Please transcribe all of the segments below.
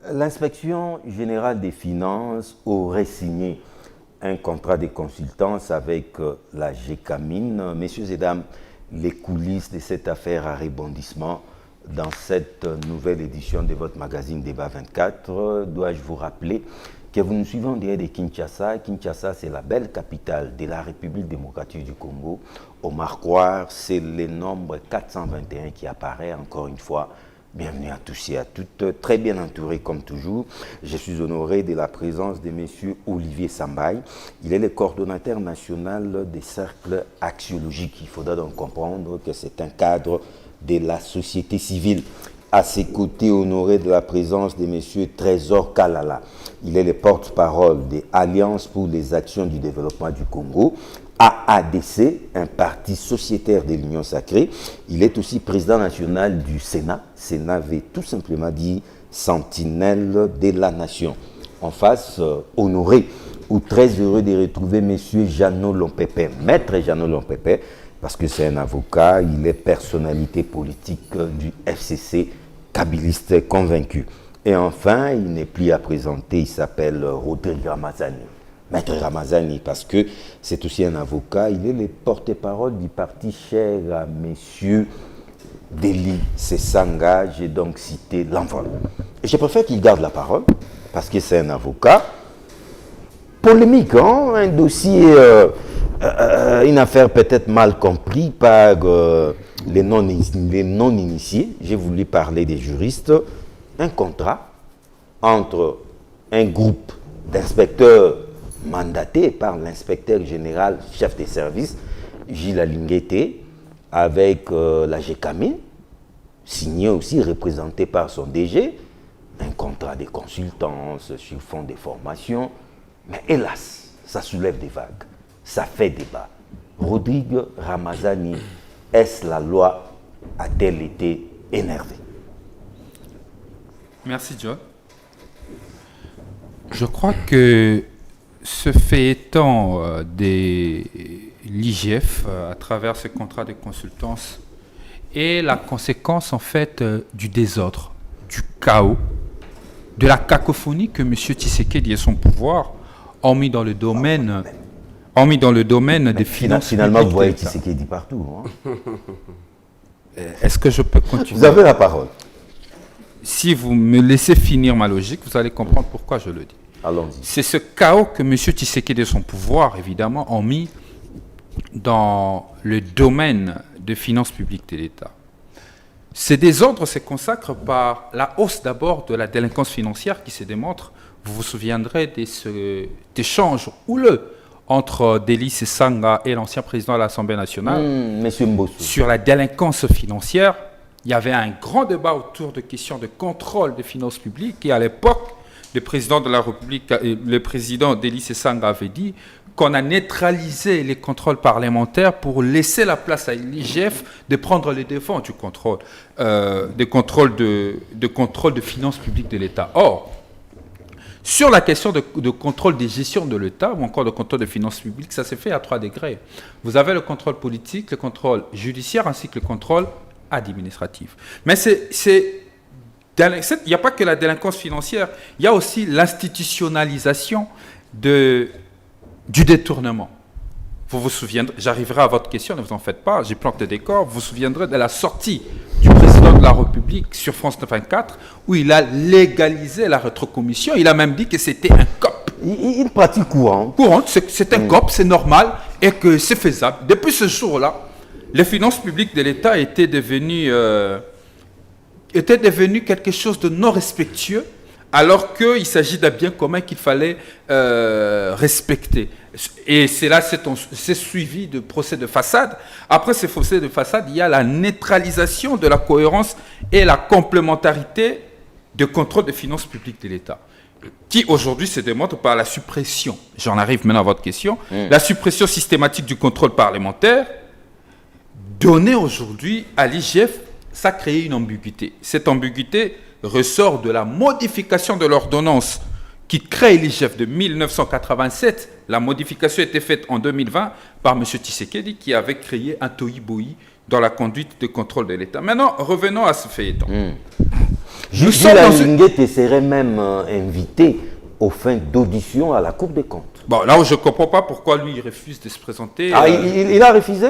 L'inspection générale des finances aurait signé un contrat de consultance avec la GECAMIN. Messieurs et dames, les coulisses de cette affaire à rebondissement dans cette nouvelle édition de votre magazine Débat 24. Dois-je vous rappeler que vous nous suivez en direct de Kinshasa. Kinshasa, c'est la belle capitale de la République démocratique du Congo. Au Marquoir, c'est le nombre 421 qui apparaît encore une fois. Bienvenue à tous et à toutes, très bien entouré comme toujours. Je suis honoré de la présence de M. Olivier Sambaï. Il est le coordonnateur national des cercles axiologiques. Il faudra donc comprendre que c'est un cadre de la société civile. À ses côtés, honoré de la présence de M. Trésor Kalala. Il est le porte-parole de Alliance pour les actions du développement du Congo. AADC, un parti sociétaire de l'Union sacrée. Il est aussi président national du Sénat. Sénat veut tout simplement dire sentinelle de la nation. En face, honoré ou très heureux de retrouver M. Jeannot Lompepe, maître Jeannot Lompepe, parce que c'est un avocat, il est personnalité politique du FCC, kabiliste convaincu. Et enfin, il n'est plus à présenter, il s'appelle Rodrigue Ramazani. Maître Ramazani, parce que c'est aussi un avocat, il est le porte-parole du parti cher à M. Deli Sesanga, j'ai donc cité l'envol. Et je préfère qu'il garde la parole, parce que c'est un avocat polémique, hein? Un dossier, une affaire peut-être mal comprise par les non-initiés. J'ai voulu parler des juristes. Un contrat entre un groupe d'inspecteurs mandaté par l'inspecteur général chef des services, Gilles Alinguete, avec la GECAMIN, signé aussi, représenté par son DG, un contrat de consultance sur fond de formation. Mais hélas, ça soulève des vagues, ça fait débat. Rodrigue Ramazani, est-ce la loi? A-t-elle été énervée? Merci, John. Je crois que ce feuilleton de l'IGF à travers ce contrat de consultance est la conséquence en fait du désordre, du chaos, de la cacophonie que M. Tshisekedi et son pouvoir ont mis dans le domaine, des finances. Finalement, vous voyez Tshisekedi partout. Hein? Est-ce que je peux continuer? Vous avez la parole. Si vous me laissez finir ma logique, vous allez comprendre pourquoi je le dis. Allons-y. C'est ce chaos que M. Tshisekedi et son pouvoir, évidemment, ont mis dans le domaine des finances publiques de l'État. Ces désordres se consacrent par la hausse d'abord de la délinquance financière qui se démontre. Vous vous souviendrez de cet échange houleux entre Deli Sesanga et l'ancien président de l'Assemblée nationale Monsieur Mbosso. Sur la délinquance financière. Il y avait un grand débat autour de questions de contrôle des finances publiques et à l'époque, le président de la République, le président Deli Sesanga avait dit qu'on a neutralisé les contrôles parlementaires pour laisser la place à l'IGF de prendre les devants du contrôle, de contrôle de finances publiques de l'État. Or, sur la question de contrôle des gestions de l'État ou encore de contrôle des finances publiques, ça s'est fait à 3 degrés. Vous avez le contrôle politique, le contrôle judiciaire ainsi que le contrôle administratif. Mais il n'y a pas que la délinquance financière, il y a aussi l'institutionnalisation du détournement. Vous vous souviendrez, j'arriverai à votre question, ne vous en faites pas, j'ai planté des décors, vous vous souviendrez de la sortie du président de la République sur France 24, où il a légalisé la rétrocommission, il a même dit que c'était un COP. Une pratique courante. C'est un COP, c'est normal, et que c'est faisable. Depuis ce jour-là, les finances publiques de l'État étaient devenues quelque chose de non respectueux, alors qu'il s'agit d'un bien commun qu'il fallait respecter. Et c'est suivi de procès de façade. Après ces procès de façade, il y a la neutralisation de la cohérence et la complémentarité de contrôle des finances publiques de l'État, qui aujourd'hui se démontre par la suppression, j'en arrive maintenant à votre question, la suppression systématique du contrôle parlementaire, donnée aujourd'hui à l'IGF, ça a créé une ambiguïté. Cette ambiguïté ressort de la modification de l'ordonnance qui crée l'IGF de 1987. La modification a été faite en 2020 par M. Tshisekedi qui avait créé un tohu-bohu dans la conduite de contrôle de l'État. Maintenant, revenons à ce feuilleton. Jules Alinguete serait même invité aux fins d'audition à la Cour des comptes. Bon, là où je ne comprends pas pourquoi lui il refuse de se présenter. Ah, il a refusé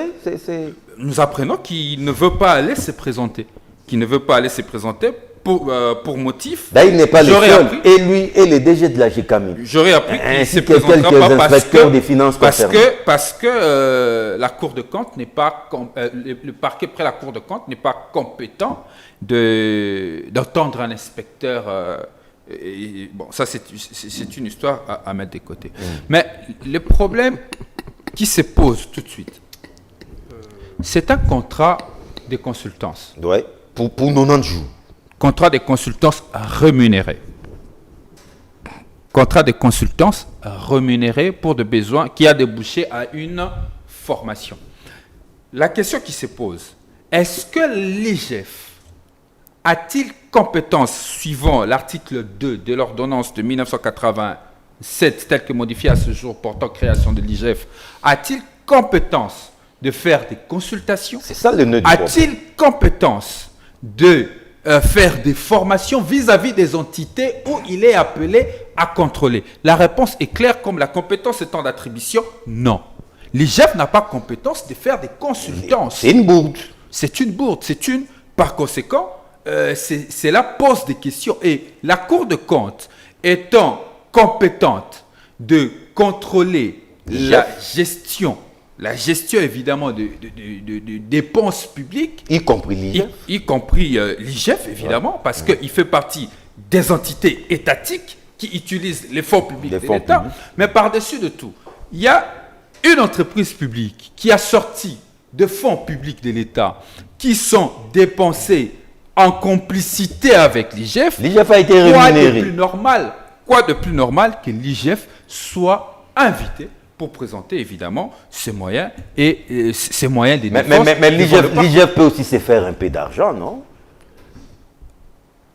Nous apprenons qu'il ne veut pas aller se présenter. Qu'il ne veut pas aller se présenter pour motif. Là, il n'est pas le seul. Et lui et le DG de la GECAMIN. J'aurais appris qu'il ne se Ainsi que présentera quelques pas inspecteurs des finances concernés. parce que la Cour de compte n'est pas le parquet près la Cour de compte n'est pas compétent d'entendre un inspecteur. Bon, ça c'est une histoire à mettre de côté. Mais le problème qui se pose tout de suite, c'est un contrat de consultance. Ouais, pour 90 jours. Contrat de consultance rémunéré. Contrat de consultance rémunéré pour des besoins qui a débouché à une formation. La question qui se pose, est-ce que l'IGF a-t-il compétence, suivant l'article 2 de l'ordonnance de 1987, telle que modifiée à ce jour portant création de l'IGF, a-t-il compétence de faire des consultations? C'est ça le nœud du problème. A-t-il compétence de faire des formations vis-à-vis des entités où il est appelé à contrôler? La réponse est claire, comme la compétence étant d'attribution, non. L'IGF n'a pas compétence de faire des consultances. C'est une bourde. C'est une bourde. Par conséquent, cela pose des questions. Et la Cour de compte étant compétente de contrôler la gestion évidemment de dépenses publiques, y compris l'IGF. Y compris l'IGF évidemment, parce qu'il fait partie des entités étatiques qui utilisent les fonds publics de l'État. Mais par-dessus de tout, il y a une entreprise publique qui a sorti de fonds publics de l'État qui sont dépensés en complicité avec l'IGF. L'IGF a été rémunéré. Quoi de plus normal que l'IGF soit invité pour présenter évidemment ses moyens et ses moyens de défense. Mais l'IGF peut aussi se faire un peu d'argent, non?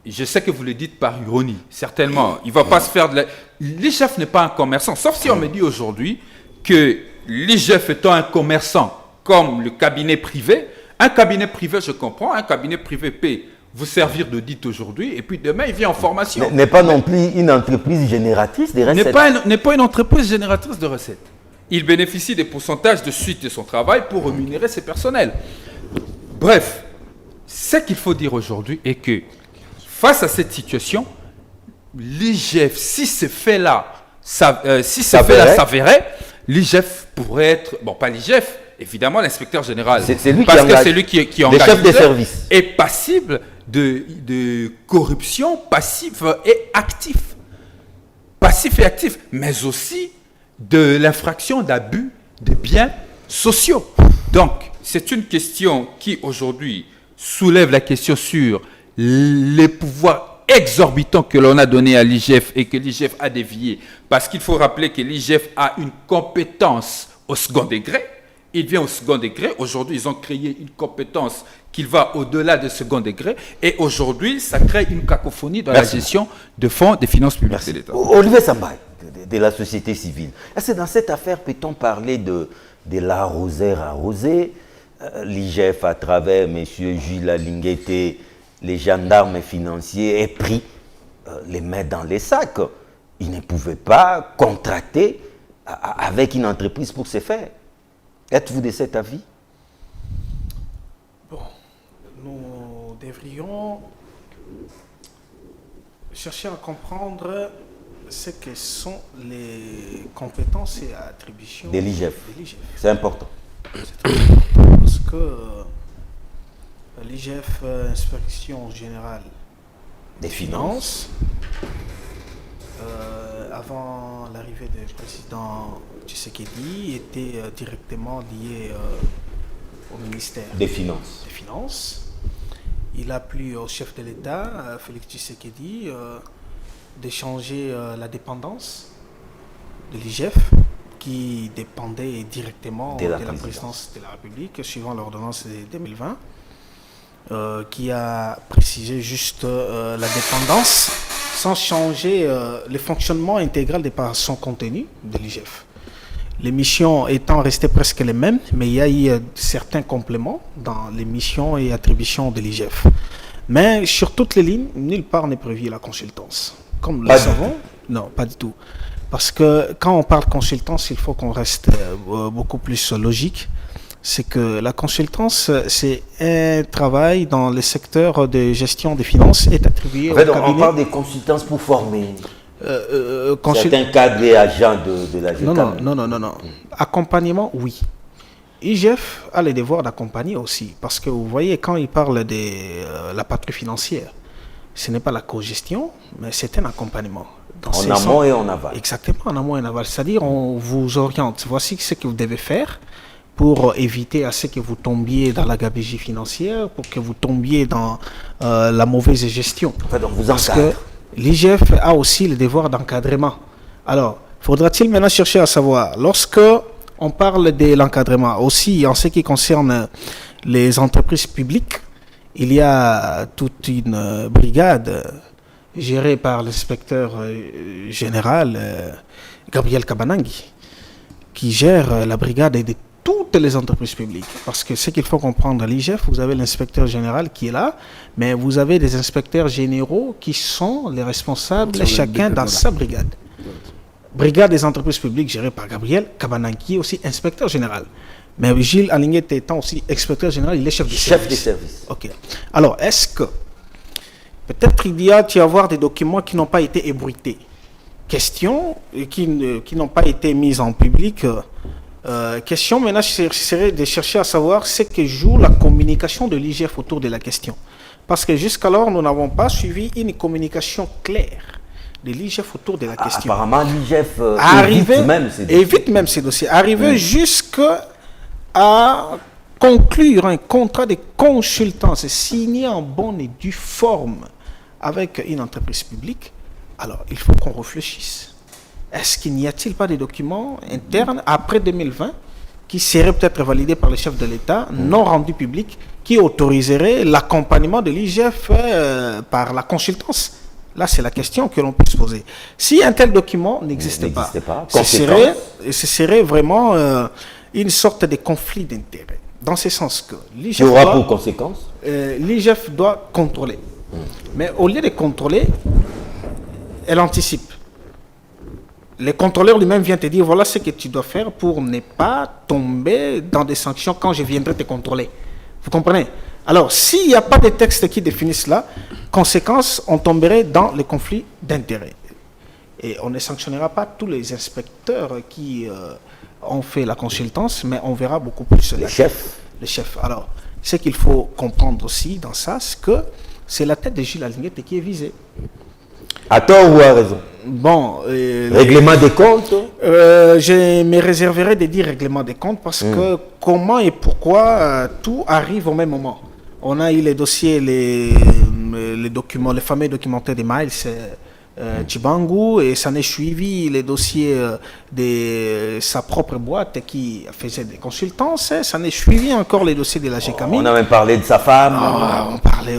Je sais que vous le dites par ironie, certainement. Il ne va pas se faire de la... L'IGF n'est pas un commerçant, sauf si on me dit aujourd'hui que l'IGF étant un commerçant comme le cabinet privé, un cabinet privé, je comprends, un cabinet privé peut vous servir d'audit aujourd'hui et puis demain il vient en formation. N'est pas non plus une entreprise génératrice de recettes. N'est pas une entreprise génératrice de recettes. Il bénéficie des pourcentages de suite de son travail pour rémunérer ses personnels. Bref, ce qu'il faut dire aujourd'hui est que face à cette situation, l'IGF, si ce fait-là s'avérait, l'IGF pourrait être, bon pas l'IGF, évidemment l'inspecteur général, c'est lui parce qui que c'est lui qui engage chefs des services, est passible de corruption passive et actif. Passif et actif, mais aussi de l'infraction d'abus de biens sociaux. Donc, c'est une question qui aujourd'hui soulève la question sur les pouvoirs exorbitants que l'on a donnés à l'IGF et que l'IGF a dévié. Parce qu'il faut rappeler que l'IGF a une compétence au second degré. Il vient au second degré. Aujourd'hui, ils ont créé une compétence qui va au-delà du second degré. Et aujourd'hui, ça crée une cacophonie dans la gestion de fonds des finances publiques de l'État. Olivier Sambaï, de la société civile. Est-ce que dans cette affaire, peut-on parler de l'arroseur arrosé? L'IGF, à travers M. Jules Alinguete, les gendarmes financiers, aient pris les mains dans les sacs. Ils ne pouvaient pas contracter avec une entreprise pour ce faire. Êtes-vous de cet avis? Bon, nous devrions chercher à comprendre ce que sont les compétences et attributions de l'IGF. C'est important. C'est très important parce que l'IGF, Inspection Générale des Finances, avant l'arrivée du président Tshisekedi, était directement lié au ministère des Finances. Il a plu au chef de l'État, Félix Tshisekedi, de changer la dépendance de l'IGF, qui dépendait directement de la présidence de la République, suivant l'ordonnance de 2020, qui a précisé juste la dépendance, sans changer le fonctionnement intégral de par son contenu de l'IGF. Les missions étant restées presque les mêmes, mais il y a eu certains compléments dans les missions et attributions de l'IGF. Mais sur toutes les lignes, nulle part n'est prévu la consultance. Comme nous le savons, non, pas du tout. Parce que quand on parle consultance, il faut qu'on reste beaucoup plus logique. C'est que la consultance, c'est un travail dans le secteur de gestion des finances est attribué En fait, au cabinet. on parle de consultance pour former certains cadres et agents de la GECAM. Non. Accompagnement, oui. IGF a le devoir d'accompagner aussi. Parce que vous voyez, quand il parle de la patrouille financière, ce n'est pas la co-gestion, mais c'est un accompagnement. En amont et en aval. Exactement, en amont et en aval. C'est-à-dire, on vous oriente. Voici ce que vous devez faire pour éviter à ce que vous tombiez dans la gabegie financière, pour que vous tombiez dans la mauvaise gestion. En fait, on vous Parce encadre. que l'IGF a aussi le devoir d'encadrement. Alors, faudra-t-il maintenant chercher à savoir, lorsque on parle de l'encadrement, aussi en ce qui concerne les entreprises publiques, il y a toute une brigade gérée par l'inspecteur général Gabriel Kabanangi, qui gère la brigade de toutes les entreprises publiques. Parce que ce qu'il faut comprendre à l'IGF, vous avez l'inspecteur général qui est là, mais vous avez des inspecteurs généraux qui sont les responsables, chacun dans sa brigade. Brigade des entreprises publiques gérée par Gabriel Kabanangi, qui est aussi inspecteur général. Mais Gilles Alinguet étant aussi inspecteur général, il est chef de service. Chef de service. Ok. Alors, est-ce que peut-être il y a à avoir des documents qui n'ont pas été ébruités, questions qui n'ont pas été mises en public. Question maintenant serait de chercher à savoir ce que joue la communication de l'IGF autour de la question. Parce que jusqu'alors, nous n'avons pas suivi une communication claire de l'IGF autour de la question. Apparemment, l'IGF évite même ces dossiers. Arriver jusqu'à conclure un contrat de consultance signé en bonne et due forme avec une entreprise publique, alors il faut qu'on réfléchisse. Est-ce qu'il n'y a-t-il pas des documents internes après 2020 qui seraient peut-être validés par le chef de l'État, non rendus publics, qui autoriseraient l'accompagnement de l'IGF par la consultance? Là, c'est la question que l'on peut se poser. Si un tel document n'existe pas, ce serait vraiment une sorte de conflit d'intérêts. Dans ce sens que l'IGF aura pour conséquence l'IGF doit contrôler. Mais au lieu de contrôler, elle anticipe. Le contrôleur lui-même vient te dire, voilà ce que tu dois faire pour ne pas tomber dans des sanctions quand je viendrai te contrôler. Vous comprenez? Alors, s'il n'y a pas de texte qui définissent cela, conséquence, on tomberait dans le conflit d'intérêts. Et on ne sanctionnera pas tous les inspecteurs qui ont fait la consultance, mais on verra beaucoup plus les chefs. Les chefs. Alors, ce qu'il faut comprendre aussi dans ça, c'est que c'est la tête de Gilles Alinguet qui est visée. À tort ou à raison? Bon, règlement des comptes? Je me réserverai de dire règlement des comptes parce que comment et pourquoi tout arrive au même moment. On a eu les dossiers, les documents, les fameux documentaires de Miles Chibangu, et ça n'est suivi les dossiers de sa propre boîte qui faisait des consultances. Ça n'est suivi encore les dossiers de la GECAM. On a même parlé de sa femme. On parlait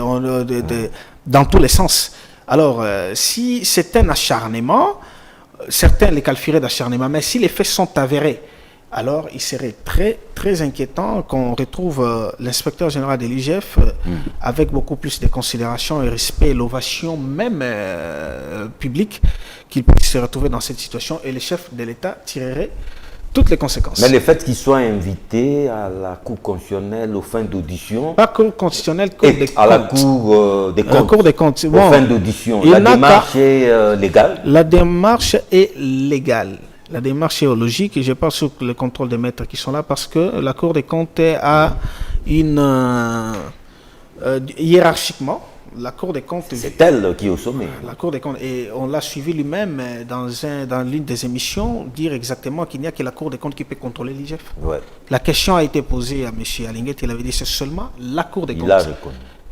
dans tous les sens. Alors, si c'est un acharnement, certains les qualifieraient d'acharnement, mais si les faits sont avérés, alors il serait très, très inquiétant qu'on retrouve l'inspecteur général de l'IGF avec beaucoup plus de considération et respect, l'ovation même publique, qu'il puisse se retrouver dans cette situation, et les chefs de l'État tireraient toutes les conséquences. Mais le fait qu'il soit invité à la Cour constitutionnelle aux fins d'audition... Pas Cour constitutionnelle, Cour des comptes. À la Cour des comptes. La Cour des comptes. Aux fins d'audition. La démarche est légale? La démarche est légale. La démarche est logique, et je parle sur le contrôle des maîtres qui sont là parce que la Cour des comptes a une... hiérarchiquement, la Cour des comptes... C'est elle qui est au sommet. La Cour des comptes, et on l'a suivi lui-même dans l'une des émissions, dire exactement qu'il n'y a que la Cour des comptes qui peut contrôler l'IGF. Ouais. La question a été posée à M. Alinguet, il avait dit c'est seulement la Cour des comptes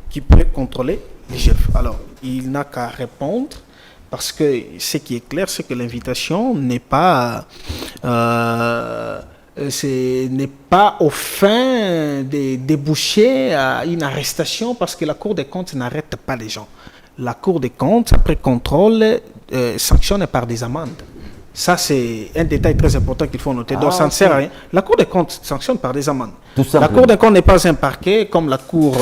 qui peut contrôler l'IGF. Alors, il n'a qu'à répondre, parce que ce qui est clair, c'est que l'invitation n'est pas... ce n'est pas au fin de déboucher à une arrestation, parce que la Cour des comptes n'arrête pas les gens. La Cour des comptes, après contrôle, sanctionne par des amendes. Ça, c'est un détail très important qu'il faut noter. Donc, Ah, ça ne sert à ok. rien. La Cour des comptes sanctionne par des amendes. Tout La simplement. Cour des comptes n'est pas un parquet comme la Cour,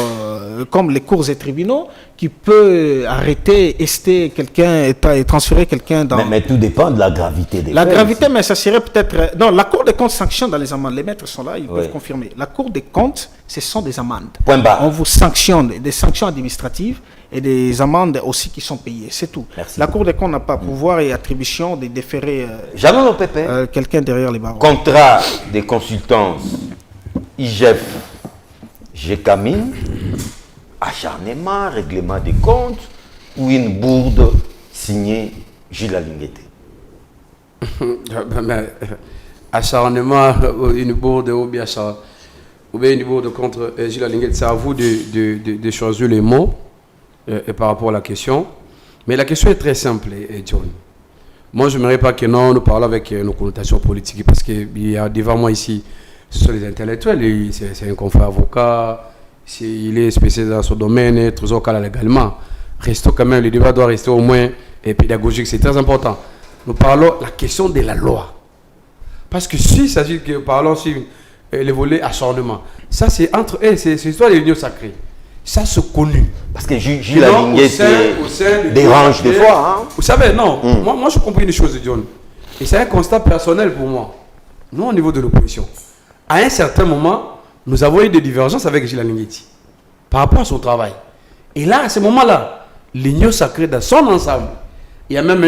comme les cours et tribunaux qui peut arrêter, ester quelqu'un et transférer quelqu'un dans... Mais tout dépend de la gravité des La faits. gravité, mais ça serait peut-être... Non, la Cour des comptes sanctionne dans les amendes. Les maîtres sont là, ils Oui. peuvent confirmer. La Cour des comptes, ce sont des amendes. Point barre. On vous sanctionne, des sanctions administratives et des amendes aussi qui sont payées. C'est tout. Merci. La Cour des comptes n'a pas pouvoir et attribution de déférer Jamais au pépé. quelqu'un derrière les barreaux. Contrat de consultance IGF, GECAMIN, acharnement, règlement des comptes ou une bourde signée Gilles Alinguete. Acharnement, une bourde ou bien une bourde contre Gilles Alinguete, c'est à vous de choisir les mots et par rapport à la question. Mais la question est très simple, John. Moi, je n'aimerais pas que nous parlions avec nos connotations politiques parce qu'il y a devant moi ici, ce sont les intellectuels. C'est un confrère avocat, il est spécialisé dans son domaine, très au cas légalement. Restons quand même, le débat doit rester au moins pédagogique, c'est très important. Nous parlons de la question de la loi. Parce que s'il s'agit que parlons sur les volets acharnement, ça c'est entre eux, c'est l'histoire de l'union sacrée. Ça se connu. Parce que Gilles Alinguete dérange des fois. Hein? Vous savez, non, moi je comprends une chose, John. Et c'est un constat personnel pour moi. Nous, au niveau de l'opposition, à un certain moment, nous avons eu des divergences avec Gilles Alinguete par rapport à son travail. Et là, à ce moment-là, l'union sacrée dans son ensemble, il y a même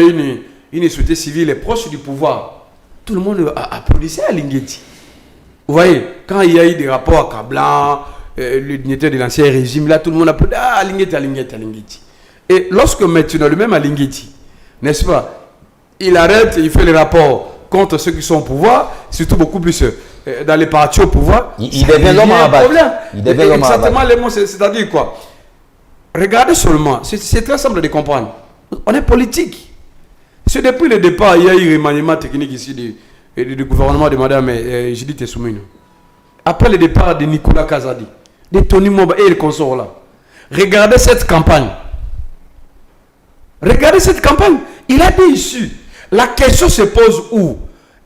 une société civile proche du pouvoir. Tout le monde a applaudi à Alinguete. Vous voyez, quand il y a eu des rapports à Kablan, le dignitaire de l'ancien régime, là, tout le monde applaudit Alinguete. Et lorsque maintenant, le même Alinguete, n'est-ce pas, il arrête, il fait les rapports contre ceux qui sont au pouvoir, surtout beaucoup plus dans les partis au pouvoir. Il devient l'homme à abattre. Il devient l'homme à exactement les mots, c'est-à-dire quoi? Regardez seulement, c'est très simple de comprendre. On est politique. C'est depuis le départ, il y a eu un remaniement technique ici du gouvernement de Mme Judith Soumine. Après le départ de Nicolas Kazadi, de Tony Moba et les consorts là. Regardez cette campagne. Regardez cette campagne. Il a dit ici, la question se pose où?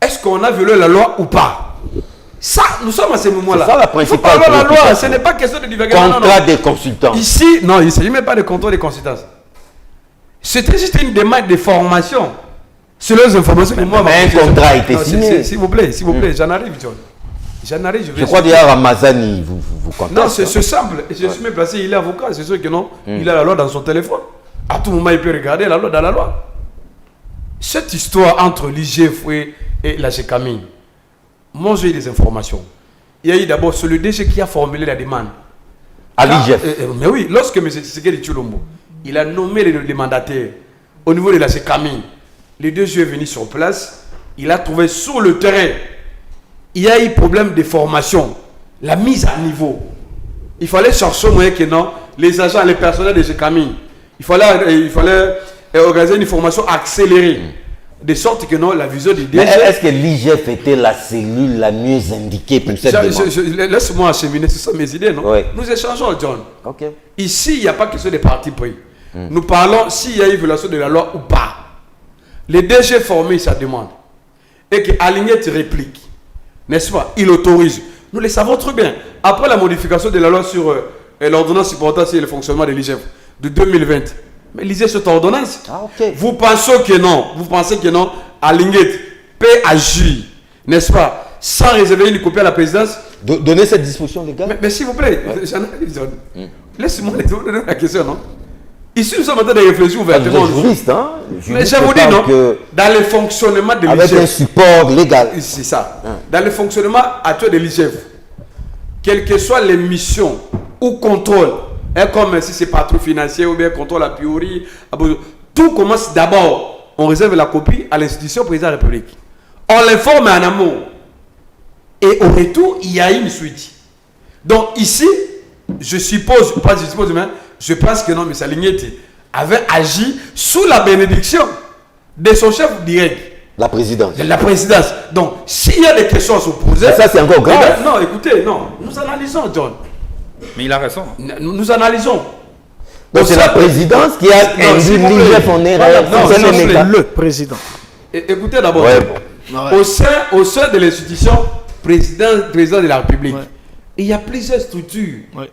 Est-ce qu'on a violé la loi ou pas? Ça, nous sommes à ce moment-là. C'est ça la principale Il faut parler de la loi, préoccupation. ce n'est pas question de divergence. Contrat des consultants. Ici, non, il ne s'agit même pas de contrôle des consultances. C'était juste une demande de formation. Sur les informations que moi... Mais un contrat a été signé. S'il vous plaît, j'en arrive, John. J'en arrive, Je crois déjà Ramazani, vous contacte. Non, c'est simple. Je suis même placé, il est avocat, c'est sûr que non. Il a la loi dans son téléphone. À tout moment, il peut regarder la loi dans la loi. Cette histoire entre l'IGF et la GECAMIN, moi j'ai eu des informations. Il y a eu d'abord sur le DG qui a formulé la demande. À l'IGF. Mais oui, lorsque M. Tshisekedi Tshilombo, il a nommé les mandataires au niveau de la GECAMIN, les deux yeux venus sur place, il a trouvé sur le terrain, il y a eu problème de formation, la mise à niveau. Il fallait chercher au moyen que non, les agents, les personnels de GECAMIN, il fallait organiser une formation accélérée, de sorte que non, la vision du DG... Mais est-ce que l'IGF était la cellule la mieux indiquée pour cette demande? Laisse-moi acheminer, ce sont mes idées, non? Oui. Nous échangeons, John. Ok. Ici, il n'y a pas question des partis pris. Nous parlons s'il y a eu violation de la loi ou pas. Les DG formé sa demande et que Alinguete réplique, n'est-ce pas? Il autorise. Nous le savons très bien. Après la modification de la loi sur l'ordonnance portant sur le fonctionnement de l'IGF de 2020, mais lisez cette ordonnance. Ah, ok. Vous pensez que non, Alinguete peut agir, n'est-ce pas, sans réserver une copie à la présidence. Donnez cette disposition légale. Mais s'il vous plaît, j'en ai... Laissez-moi donner la question, non? Ici, nous sommes en train de réfléchir Vous êtes ouvertement. juriste, hein? Mais je vous dis, non, dans le fonctionnement de Avec un l'IGF, support légal. c'est ça, dans le fonctionnement actuel de l'IGF, quelles que soient les missions ou contrôles, comme si c'est patron financier ou bien contrôle a priori, tout commence d'abord, on réserve la copie à l'institution président de la République. On l'informe en amont. Et au retour, il y a une suite. Donc ici, je suppose, pas je suppose, mais je pense que non, M. Alinguete avait agi sous la bénédiction de son chef direct. La présidence. De la présidence. Donc, s'il y a des questions à se poser... Ça, c'est encore grave. Non, écoutez, non. Nous analysons, John. Mais il a raison. Nous analysons. Donc c'est la présidence qui a induit l'IGF en erreur. Non, C'est non, l'État. Le président. Écoutez d'abord. Ouais, bon. Ouais. Au sein de l'institution président de la République, Ouais. il y a plusieurs structures. Ouais.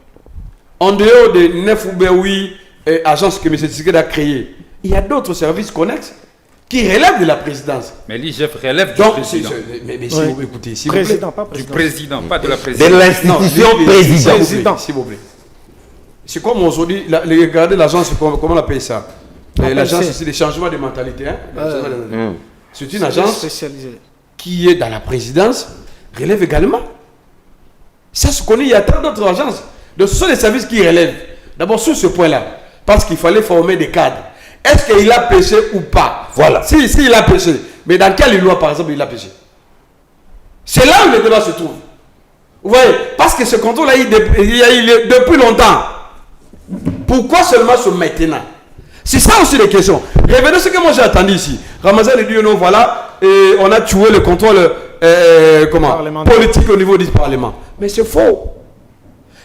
En dehors des 9 ou 8 agences que M. Tshisekedi a créées, il y a d'autres services connexes qui relèvent de la présidence. Mais l'IGF relève du Donc, président. mais si Ouais. vous écoutez, s'il vous Président, plaît. pas Du président. président, pas de la De présidence. l'institution Non, président. s'il vous plaît. C'est comme aujourd'hui, regardez l'agence, comment on appelle ça? L'agence, c'est des changements de mentalité. Hein? C'est une agence spécialisée. qui est dans la présidence, relève également. Ça se connaît, il y a tant d'autres agences. Donc ce sont les services qui relèvent. D'abord sur ce point-là, parce qu'il fallait former des cadres. Est-ce qu'il a péché ou pas? Voilà. Si il a péché, mais dans quelle loi par exemple il a péché? C'est là où le débat se trouve. Vous voyez, parce que ce contrôle-là, il y a eu depuis longtemps. Pourquoi seulement ce maintenant? C'est ça aussi les questions. Revenez à ce que moi j'ai attendu ici. Ramazan dit non, voilà, et on a tué le contrôle politique au niveau du Parlement. Mais c'est faux.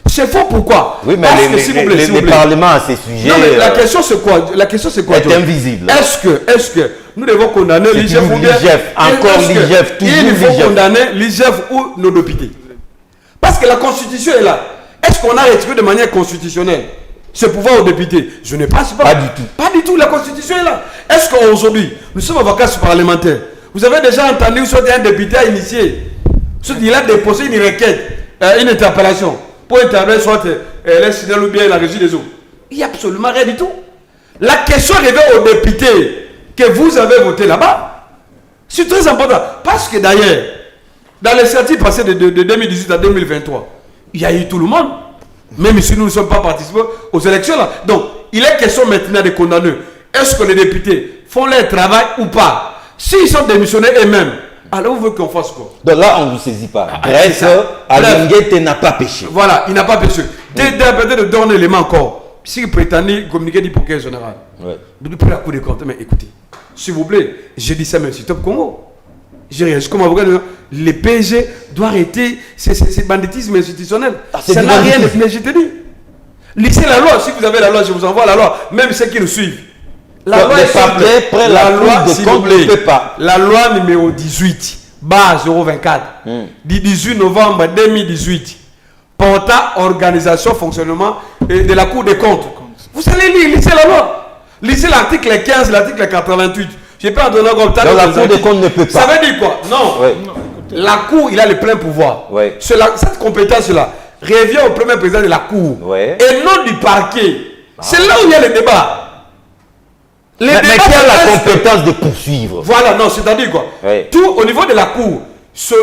C'est faux pourquoi? Oui, mais parce que, s'il vous plaît, les parlements à ces sujets. Non, mais la question c'est quoi? La question c'est quoi? Est invisible. Est-ce que nous devons condamner l'IGF ou bien l'IGF, encore l'IGF, toujours il faut l'IGF. condamner l'IGF ou nos députés? Parce que la Constitution est là. Est-ce qu'on a retiré de manière constitutionnelle ce pouvoir aux députés? Je ne pense pas. Pas du tout. Pas du tout, la Constitution est là. Est-ce qu'aujourd'hui, nous sommes en vacances parlementaires? Vous avez déjà entendu soit un député a initié, soit il a déposé une requête, une interpellation pour intervenir soit l'incident ou bien la régie des eaux? Il n'y a absolument rien du tout. La question revient aux députés que vous avez voté là-bas. C'est très important. Parce que d'ailleurs, dans les sorties passées de 2018 à 2023, il y a eu tout le monde. Même si nous ne sommes pas participés aux élections là. Donc, il est question maintenant de condamner. Est-ce que les députés font leur travail ou pas? S'ils sont démissionnés eux-mêmes, alors vous voulez qu'on fasse quoi? Donc là, on ne vous saisit pas. c'est Bref, ça. Alinguete n'a pas péché. Voilà, il n'a pas péché. Peut-être de donner l'élément encore. S'il prétendait communiquer du procureur général, Ouais. pour la Cour des comptes, mais écoutez, s'il vous plaît, j'ai dit ça même sur Top Congo. J'ai réagi comme avocat, les PSG doivent arrêter ces banditisme institutionnel. c'est Ça du n'a rien de... banditisme. Mais je te dis, lisez la loi. Si vous avez la loi, je vous envoie la loi. Même ceux qui nous suivent. La loi les est simple. parquets prennent la Cour de s'il compte, vous plaît, ne peut pas. La loi numéro 18, base 024, du 18 novembre 2018, portant organisation, fonctionnement de la Cour des comptes. Vous allez lire, lisez la loi. Lisez l'article 15, l'article 88. Je n'ai pas donné comme ça. Donc la Cour des comptes ne peut pas. Ça veut dire quoi? Non. Ouais. La Cour, il a le plein pouvoir. Ouais. Cette compétence-là revient au premier président de la Cour. Ouais. Et non du parquet. C'est là où il y a le débat. Les Mais débats, qui a la est-ce que- compétence de poursuivre? Voilà, non, c'est-à-dire quoi? Ouais. Tout au niveau de la Cour,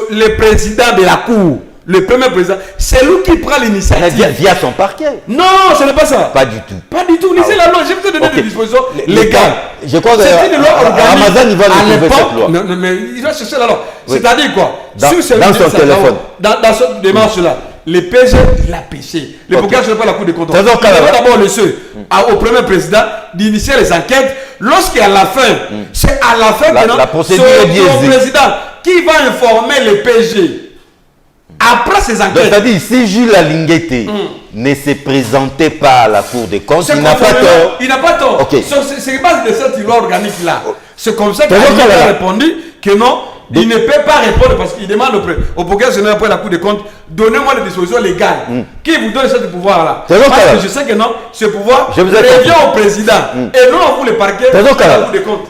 le président de la Cour, le premier président, c'est lui qui prend Mais l'initiative. via son parquet. Non, ce n'est pas ça. Pas du tout. Pas du tout. Lisez Ah la loi. Je vais te donner Ok. des dispositions Les- légales. je crois que C'est une loi organique. Ramazan, il va À retrouver l'époque, cette loi. non, mais il va chercher la loi. Oui. C'est-à-dire quoi? Dans- Sur ce- dans son ça, téléphone. Dans cette démarche-là, les PG, il a péché. Le Ok. pourquoi je n'ai pas la Cour des comptes. Faisons Il cas là-bas. faut d'abord laisser au premier président d'initier les enquêtes. Lorsqu'à la fin, c'est à la fin La- que non, la procédure c'est est au biaisée. président qui va informer les PG. Après ces Donc, enquêtes, c'est-à-dire, si Jules Alinguete ne se présentait pas à la Cour des comptes, c'est il n'a pas conformément- tort. Il n'a pas tort. Ok. C'est base de cette loi organique-là. C'est comme ça qu'il Faisons cas a là-bas. répondu que non, il ne peut pas répondre parce qu'il demande au procureur général après la Cour des comptes, donnez-moi les dispositions légales. Qui vous donne ce pouvoir-là? Faisons cas Parce là-bas. que je sais que non, ce pouvoir Je vous ai revient compris. au président. Et non à vous les parquets, Faisons cas à la là-bas. Cour des comptes.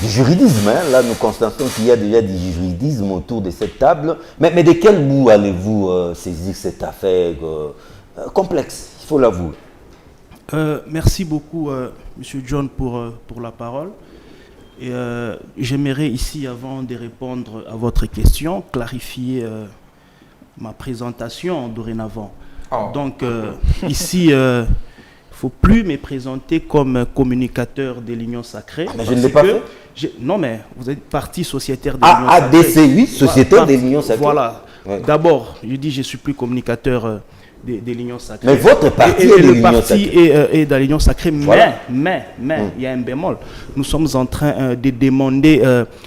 Du juridisme, hein. Là nous constatons qu'il y a déjà du juridisme autour de cette table. Mais de quel bout allez-vous saisir cette affaire complexe, il faut l'avouer. Merci beaucoup, Monsieur John, pour la parole. Et j'aimerais ici, avant de répondre à votre question, clarifier ma présentation dorénavant. Donc, ici, il ne faut plus me présenter comme communicateur de l'Union Sacrée. Mais je ne l'ai pas fait. Non, mais vous êtes parti sociétaire de l'Union Sacrée. ADC, oui, sociétaire de l'Union Sacrée. Voilà. Ouais. D'abord, je dis je suis plus communicateur de l'Union Sacrée. Mais votre parti est de le l'Union parti Sacrée. est dans l'Union Sacrée, Voilà. mais, il y a un bémol. Nous sommes en train de demander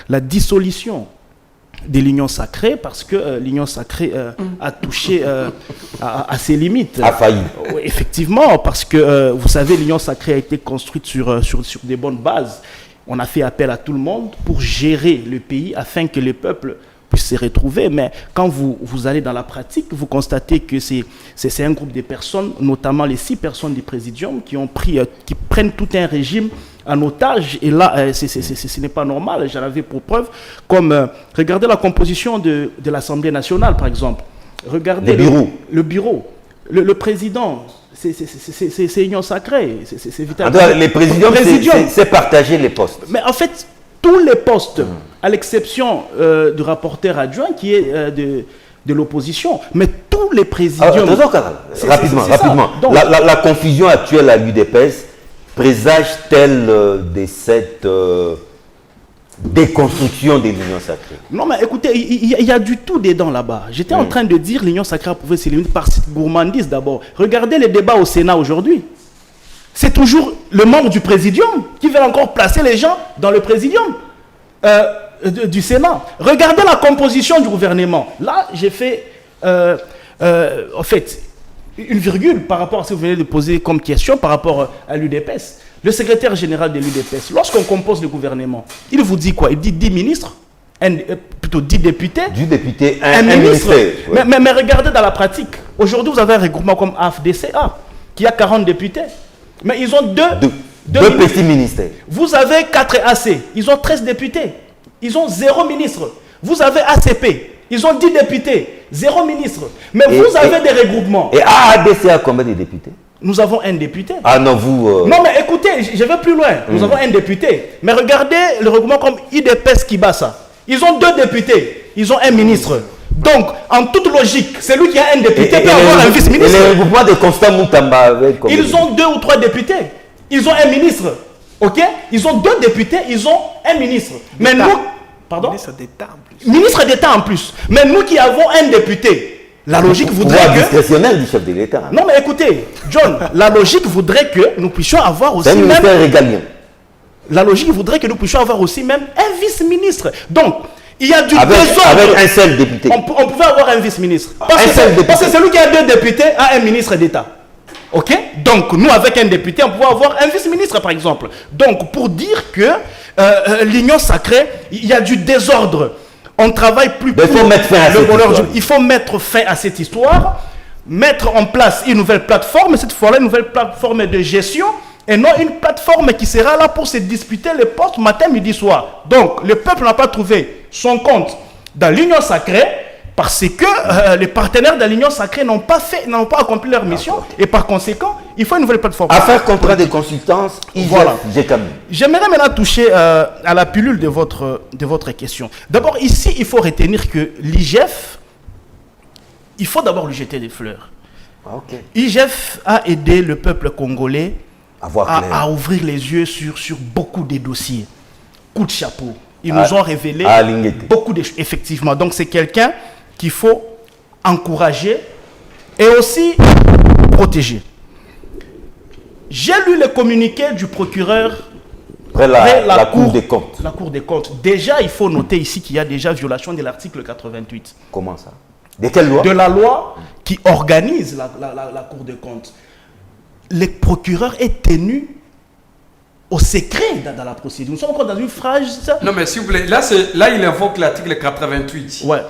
la dissolution de l'Union Sacrée parce que l'Union Sacrée a touché à ses limites. A failli. Oui, effectivement, parce que vous savez, l'Union Sacrée a été construite sur des bonnes bases. On a fait appel à tout le monde pour gérer le pays afin que le peuple puisse se retrouver. Mais quand vous allez dans la pratique, vous constatez que c'est un groupe de personnes, notamment les 6 personnes du Présidium, qui prennent tout un régime en otage. Et là, ce n'est pas normal. J'en avais pour preuve. Comme, regardez la composition de l'Assemblée nationale, par exemple. Regardez le bureau. Le président, c'est union sacrée. C'est vital. Les présidents, c'est partager les postes. Mais en fait, tous les postes, à l'exception du rapporteur adjoint qui est de l'opposition, mais tous les présidents... Rapidement. Donc, la confusion actuelle à l'UDPS présage-t-elle de cette déconstruction de l'Union sacrée? Non, mais écoutez, il y a du tout dedans là-bas. J'étais en train de dire l'Union sacrée pouvait s'éliminer par cette gourmandise d'abord. Regardez les débats au Sénat aujourd'hui. C'est toujours le membre du Présidium qui veut encore placer les gens dans le Présidium du Sénat. Regardez la composition du gouvernement. Là, j'ai fait, en fait, une virgule par rapport à ce que vous venez de poser comme question par rapport à l'UDPS. Le secrétaire général de l'UDPS, lorsqu'on compose le gouvernement, il vous dit quoi? Il dit 10 ministres, plutôt 10 députés. 10 députés, un ministre. Ouais. Mais regardez dans la pratique. Aujourd'hui, vous avez un regroupement comme AFDCA, qui a 40 députés. Mais ils ont deux petits ministères. Vous avez 4 AC, ils ont 13 députés. Ils ont 0 ministre. Vous avez ACP, ils ont 10 députés, 0 ministre. Mais vous avez des regroupements. Et AADCA, combien de députés? Nous avons un député. Ah non, vous... Non, mais écoutez, je vais plus loin. Nous avons un député. Mais regardez le regroupement comme IDPS Kibasa. Ils ont 2 députés. Ils ont un ministre. Donc, en toute logique, celui qui a un député peut avoir un vice-ministre. Et le regroupement de Constant Moutamba avec... Ils ont 2 ou 3 députés. Ils ont un ministre. Ok? Ils ont 2 députés. Ils ont un ministre. Mais nous... Pardon? Ministre d'État en plus. Ministre d'État en plus. Mais nous qui avons un député... La logique voudrait que... discrétionnel du chef de l'État. Non, mais écoutez, John, la logique voudrait que nous puissions avoir aussi même... C'est un ministère régalien. La logique voudrait que nous puissions avoir aussi même un vice-ministre. Donc, il y a du désordre. Avec un seul député. On pouvait avoir un vice-ministre. Parce que celui qui a 2 députés a un ministre d'État. Ok? Donc, nous, avec un député, on pouvait avoir un vice-ministre, par exemple. Donc, pour dire que l'Union sacrée, il y a du désordre. On travaille plus pour le bonheur du... Il faut mettre fin à cette histoire, mettre en place une nouvelle plateforme, cette fois-là, une nouvelle plateforme de gestion, et non une plateforme qui sera là pour se disputer les postes matin, midi, soir. Donc, le peuple n'a pas trouvé son compte dans l'Union sacrée parce que les partenaires de l'Union sacrée n'ont pas accompli leur mission, et par conséquent, il faut une nouvelle plateforme. Affaire contrat de consultance, voilà. J'aimerais maintenant toucher à la pilule de votre question. D'abord, ici, il faut retenir que l'IGF, il faut d'abord lui jeter des fleurs. Okay. L'IGF a aidé le peuple congolais à ouvrir les yeux sur beaucoup de dossiers. Coup de chapeau. Ils nous ont révélé beaucoup de choses. Effectivement. Donc, c'est quelqu'un qu'il faut encourager et aussi protéger. J'ai lu le communiqué du procureur après la Cour des comptes. La Cour des comptes. Déjà, il faut noter ici qu'il y a déjà violation de l'article 88. Comment ça? De quelle loi? De la loi qui organise la Cour des comptes. Le procureur est tenu au secret dans la procédure. Nous sommes encore dans une phrase... Non, mais s'il vous plaît, là il invoque l'article 88. Ouais.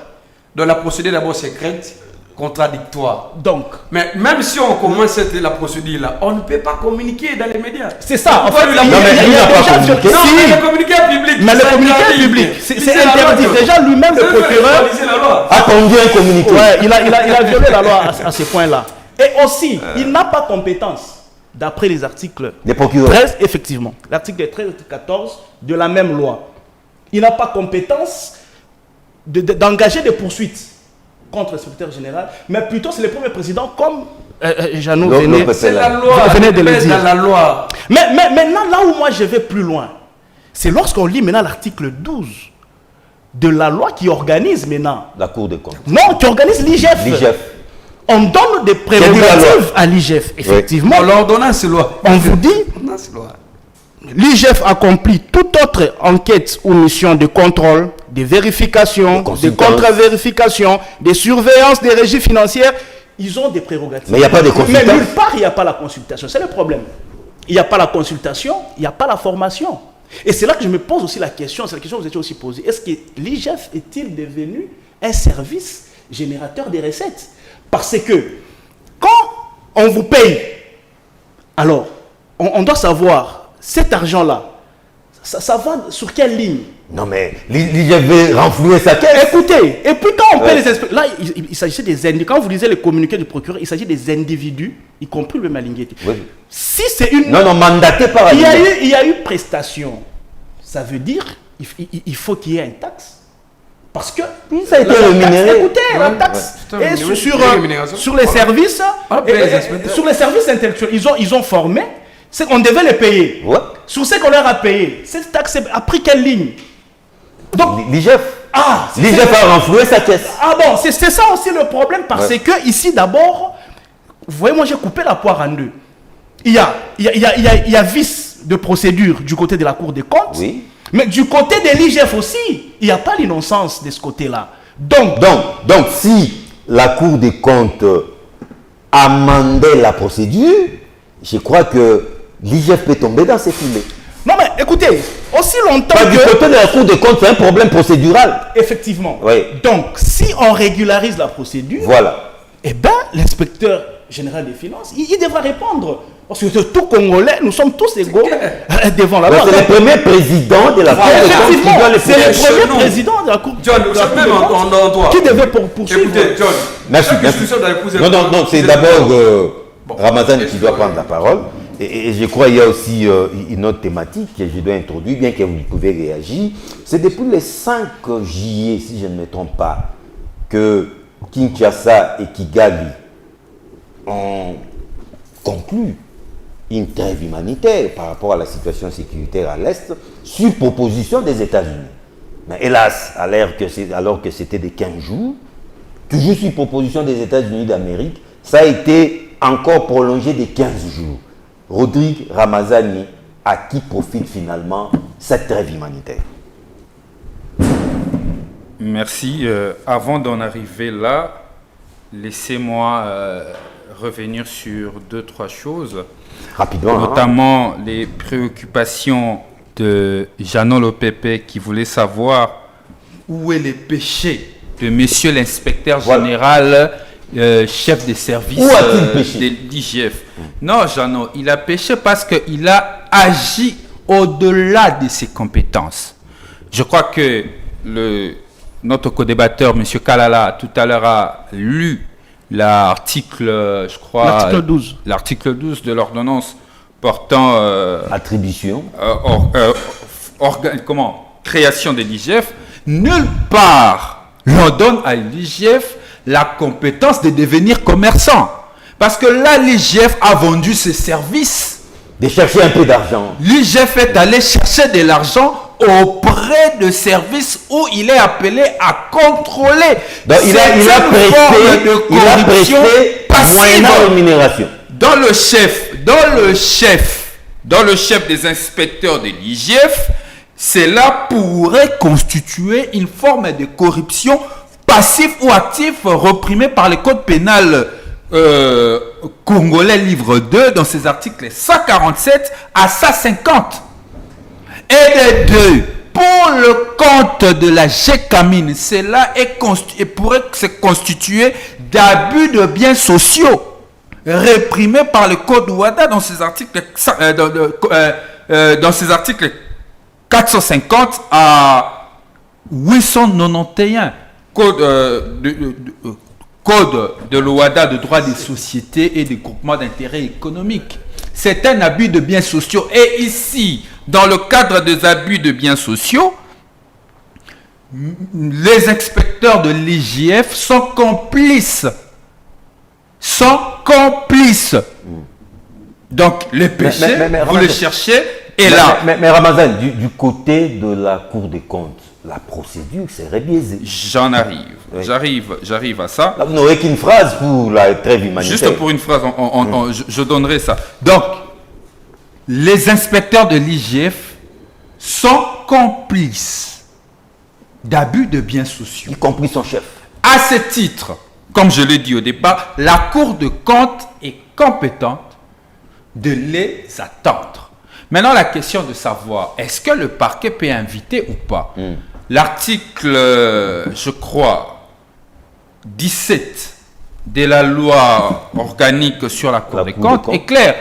Donc la procédure d'abord secrète, contradictoire. Donc... Mais même si on commence la procédure là, on ne peut pas communiquer dans les médias. C'est ça. En fait, il a communiqué. le communiqué public. Mais le communiqué public, c'est interdit. Déjà lui-même, le procureur... a conduit un communiqué. Ouais, il a violé la loi à ce point-là. Et aussi, il n'a pas compétence, d'après les articles 13, effectivement, l'article 13 et 14 de la même loi. Il n'a pas compétence d'engager des poursuites contre le secrétaire général, mais plutôt c'est le premier président comme Jeannot venait de le dire. Dans la loi. Mais maintenant, là où moi je vais plus loin, c'est lorsqu'on lit maintenant l'article 12 de la loi qui organise maintenant... La Cour des comptes. Non, qui organise l'IGF. On donne des prérogatives à l'IGF, effectivement. Oui. L'ordonnance loi. On vous dit, l'IGF accomplit toute autre enquête ou mission de contrôle, de vérification, de contre-vérification, de surveillance des régies financières. Ils ont des prérogatives. Mais il n'y a pas de consultation. Mais nulle part, il n'y a pas la consultation. C'est le problème. Il n'y a pas la consultation, il n'y a pas la formation. Et c'est là que je me pose aussi la question, c'est la question que vous étiez aussi posée. Est-ce que l'IGF est-il devenu un service générateur des recettes? Parce que quand on vous paye, alors on doit savoir, cet argent-là, ça va sur quelle ligne? Non mais l'IGF veut renflouer sa caisse. Écoutez, et puis quand on paye les inspecteurs, là il s'agissait des individus, quand vous lisez les communiqués du procureur, il s'agit des individus, y compris le Malinguetti. Oui. Si c'est une... Non, mandaté par il y a eu prestation. Ça veut dire il faut qu'il y ait une taxe. Parce que ça a été rémunéré. Écoutez, la taxe est sur les services, sur les services intellectuels, ils ont formé, c'est qu'on devait les payer. Ouais. Sur ce qu'on leur a payé, cette taxe a pris quelle ligne? Donc l'IGF. L'IGF a renfloué sa caisse. Ah bon, c'est ça aussi le problème, parce que ici d'abord, vous voyez, moi j'ai coupé la poire en deux. Il y a vice de procédure du côté de la Cour des comptes, oui. Mais du côté de l'IGF aussi, il n'y a pas l'innocence de ce côté-là. Donc, si la Cour des comptes amendait la procédure, je crois que l'IGF peut tomber dans ses filets. Non mais écoutez, aussi longtemps du côté de la Cour des comptes, c'est un problème procédural. Effectivement. Oui. Donc, si on régularise la procédure, voilà. Eh bien, l'inspecteur général des finances, il devra répondre. Parce que tout Congolais, nous sommes tous égaux devant la loi. C'est le premier président de la Cour des comptes qui doit le C'est le premier président de la Cour des comptes qui devait poursuivre. Écoutez, John, merci. Non, c'est d'abord Ramazan qui doit prendre la parole. Et je crois qu'il y a aussi une autre thématique que je dois introduire, bien que vous pouvez réagir. C'est depuis le 5 juillet, si je ne me trompe pas, que Kinshasa et Kigali ont conclu une trêve humanitaire par rapport à la situation sécuritaire à l'Est, sur proposition des États-Unis. Mais hélas, alors que c'était de 15 jours, toujours sur proposition des États-Unis d'Amérique, ça a été encore prolongé de 15 jours. Rodrigue Ramazani, à qui profite finalement cette trêve humanitaire? Merci. Avant d'en arriver là, laissez-moi revenir sur 2-3 choses. Rapidement. Notamment les préoccupations de Jeannot Lopepe qui voulait savoir où est le péché de monsieur l'inspecteur général, chef des services de l'IGF. Non, Jeannot, il a péché parce qu'il a agi au-delà de ses compétences. Je crois que notre co-débatteur, M. Kalala, tout à l'heure a lu l'article 12. L'article 12 de l'ordonnance portant attribution, création de l'IGF. Nulle part l'on donne à l'IGF la compétence de devenir commerçant. Parce que là, l'IGF a vendu ses services. De chercher un peu d'argent. L'IGF est allé chercher de l'argent auprès de services où il est appelé à contrôler. Donc il a presté moyennant rémunération. Dans le chef des inspecteurs de l'IGF, cela pourrait constituer une forme de corruption passive ou active reprimée par le code pénal congolais livre 2 dans ses articles 147 à 150. Et de deux, pour le compte de la GECAMIN, cela pourrait se constituer d'abus de biens sociaux réprimés par le code Ouada dans ses articles 450 à 891. Code de l'Ouada de droit des sociétés et des groupements d'intérêt économique. C'est un abus de biens sociaux. Et ici, dans le cadre des abus de biens sociaux, les inspecteurs de l'IGF sont complices. Donc, le péché, vous le cherchez, et là... Mais Ramazan, du côté de la Cour des comptes, la procédure serait biaisée. J'en arrive. Oui. J'arrive à ça. Là, vous n'aurez qu'une phrase pour la trêve humanitaire. Juste pour une phrase, je donnerai ça. Donc, les inspecteurs de l'IGF sont complices d'abus de biens sociaux. Y compris son chef. À ce titre, comme je l'ai dit au départ, la Cour de compte est compétente de les attendre. Maintenant, la question de savoir, est-ce que le parquet peut inviter ou pas? L'article, je crois, 17 de la loi organique sur la Cour des comptes est clair.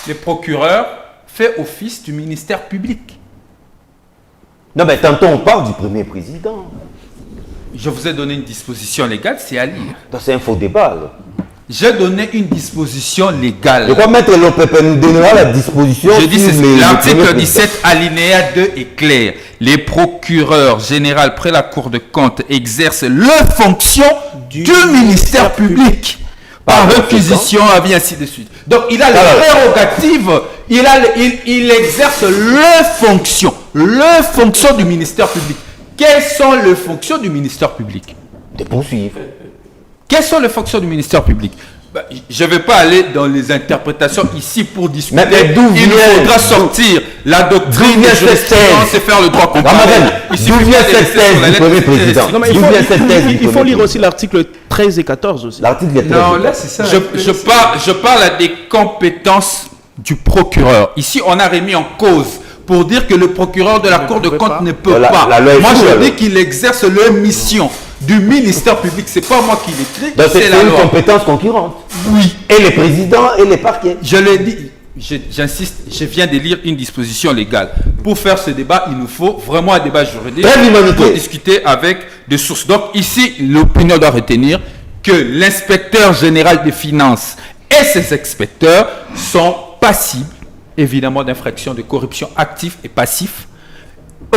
Le procureur fait office du ministère public. Non, mais tantôt on parle du premier président. Je vous ai donné une disposition légale, c'est à lire. C'est un faux débat. Là. J'ai donné une disposition légale. De quoi Maître Lopépé nous donnera la disposition? Je dis c'est l'article 17 alinéa 2 est clair. Les procureurs généraux près la Cour de compte exercent leurs fonctions du ministère public. Par réquisition, avis, ainsi de suite. Donc il a les prérogatives, il exerce les fonctions du ministère public. Quelles sont les fonctions du ministère public? De poursuivre. Quelles sont les fonctions du ministère public? Je ne vais pas aller dans les interprétations ici pour discuter. Mais il faudra sortir la doctrine de jurisprudence et faire le droit comparé. D'où vient cette thèse du premier président? Non, mais il faut lire aussi l'article 13 et 14 aussi. L'article 13. Non, là c'est ça. Je parle des compétences du procureur. Ici, on a remis en cause pour dire que le procureur de la Cour de compte ne peut pas. Moi, je dis qu'il exerce leur mission du ministère public. C'est pas moi qui l'écris. Donc c'est une compétence concurrente. Oui. Et les présidents et les parquets. Je l'ai dit. J'insiste, je viens de lire une disposition légale. Pour faire ce débat, il nous faut vraiment un débat juridique pour discuter avec des sources. Donc ici, l'opinion doit retenir que l'inspecteur général des finances et ses inspecteurs sont passibles, évidemment, d'infractions de corruption actifs et passifs,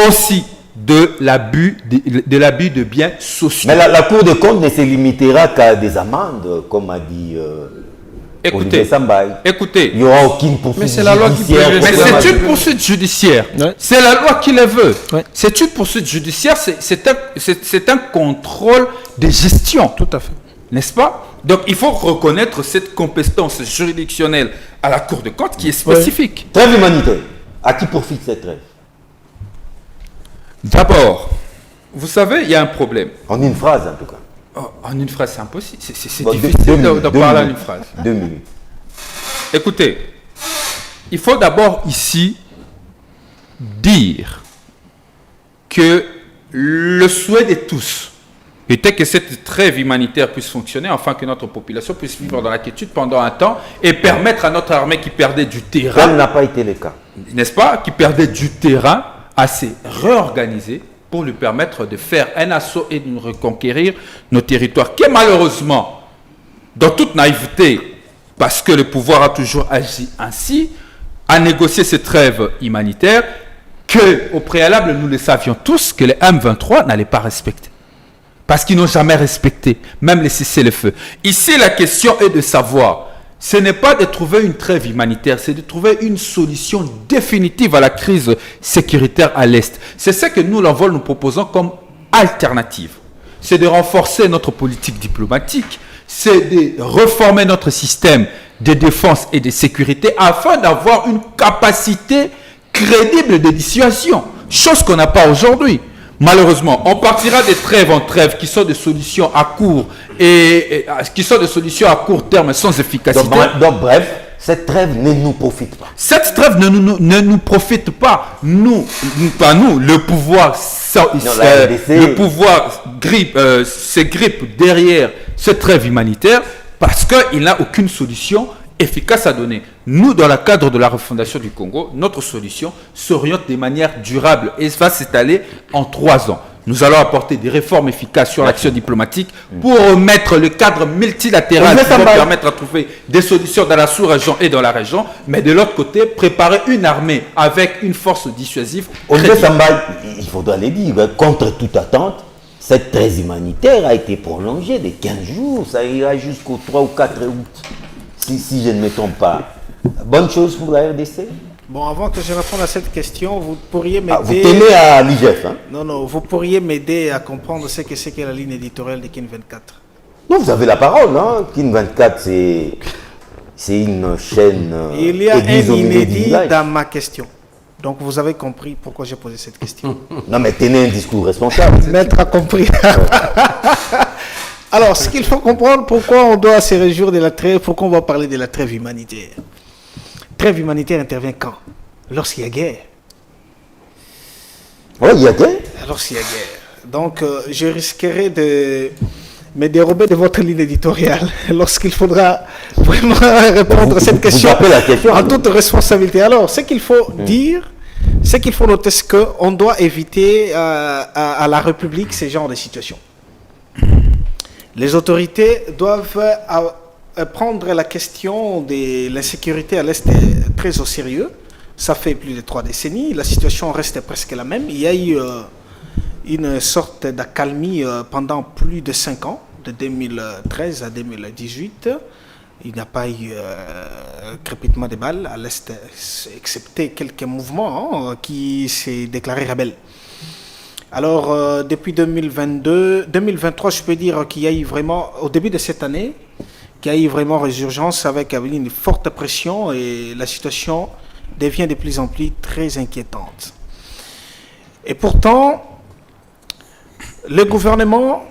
aussi de l'abus de biens sociaux. Mais la Cour des comptes ne se limitera qu'à des amendes, comme a dit Olivier Sambaï. Écoutez, il n'y aura aucune poursuite judiciaire. Mais c'est une poursuite judiciaire. Ouais. C'est la loi qui le veut. Ouais. C'est une poursuite judiciaire. C'est un contrôle de gestion. Tout à fait. N'est-ce pas? Donc il faut reconnaître cette compétence juridictionnelle à la Cour des comptes qui est spécifique. Ouais. Trêve humanitaire. À qui profite cette trêve? D'abord, vous savez, il y a un problème. En une phrase, en tout cas. Oh, en une phrase, c'est impossible. C'est Bon, difficile de parler en une phrase. 2 minutes. Écoutez, il faut d'abord ici dire que le souhait de tous était que cette trêve humanitaire puisse fonctionner, afin que notre population puisse vivre dans la quiétude pendant un temps et permettre à notre armée qui perdait du terrain, Ça n'a pas été le cas. n'est-ce pas, qui perdait du terrain, à se réorganiser pour lui permettre de faire un assaut et de nous reconquérir nos territoires, qui malheureusement, dans toute naïveté, parce que le pouvoir a toujours agi ainsi, a négocié cette trêve humanitaire qu'au préalable, nous le savions tous que les M23 n'allaient pas respecter. Parce qu'ils n'ont jamais respecté, même les cessez-le-feu. Ici, la question est de savoir, ce n'est pas de trouver une trêve humanitaire, c'est de trouver une solution définitive à la crise sécuritaire à l'Est. C'est ce que nous, l'envol, nous proposons comme alternative. C'est de renforcer notre politique diplomatique, c'est de reformer notre système de défense et de sécurité afin d'avoir une capacité crédible de dissuasion, chose qu'on n'a pas aujourd'hui. Malheureusement, on partira des trêves en trêve qui sont des solutions à court et qui sont des solutions à court terme sans efficacité. Donc bref, cette trêve ne nous profite pas. Cette trêve ne nous profite pas. Pas nous, le pouvoir, le pouvoir se grippe derrière cette trêve humanitaire parce qu'il n'a aucune solution efficace à donner. Nous, dans le cadre de la refondation du Congo, notre solution s'oriente de manière durable et va s'étaler en 3 ans. Nous allons apporter des réformes efficaces sur l'action diplomatique pour remettre le cadre multilatéral qui va permettre de trouver des solutions dans la sous-région et dans la région, mais de l'autre côté, préparer une armée avec une force dissuasive. Olivier Sambaï, il faudra le dire, contre toute attente, cette trêve humanitaire a été prolongée de 15 jours. Ça ira jusqu'au 3 ou 4 août. Si je ne me trompe pas. Bonne chose pour la RDC? Bon, avant que je réponde à cette question, vous pourriez m'aider... vous tenez à l'IGF, hein? Non, vous pourriez m'aider à comprendre ce que c'est que la ligne éditoriale de Kin 24. Non, vous avez la parole, hein? Kin 24, c'est une chaîne... Il y a un inédit dans ma question. Donc, vous avez compris pourquoi j'ai posé cette question. Non, mais tenez un discours responsable. Maître a compris. Alors, ce qu'il faut comprendre, pourquoi on doit se réjouir de la trêve, pourquoi on va parler de la trêve humanitaire. Trêve humanitaire intervient quand? lorsqu'il y a guerre. Oui, il y a guerre. Lorsqu'il y a guerre. Donc, je risquerais de me dérober de votre ligne éditoriale lorsqu'il faudra vraiment répondre à cette question, la question en toute responsabilité. Alors, ce qu'il faut dire, ce qu'il faut noter, c'est qu'on doit éviter à la République ce genre de situation. Les autorités doivent prendre la question de l'insécurité à l'Est très au sérieux. Ça fait plus de 3 décennies. La situation reste presque la même. Il y a eu une sorte d'accalmie pendant plus de 5 ans, de 2013 à 2018. Il n'y a pas eu crépitement de balles à l'Est, excepté quelques mouvements qui s'est déclaré rebelles. Alors, depuis 2023, je peux dire qu'il y a eu vraiment, au début de cette année, qu'il y a eu vraiment résurgence avec une forte pression et la situation devient de plus en plus très inquiétante. Et pourtant, le gouvernement,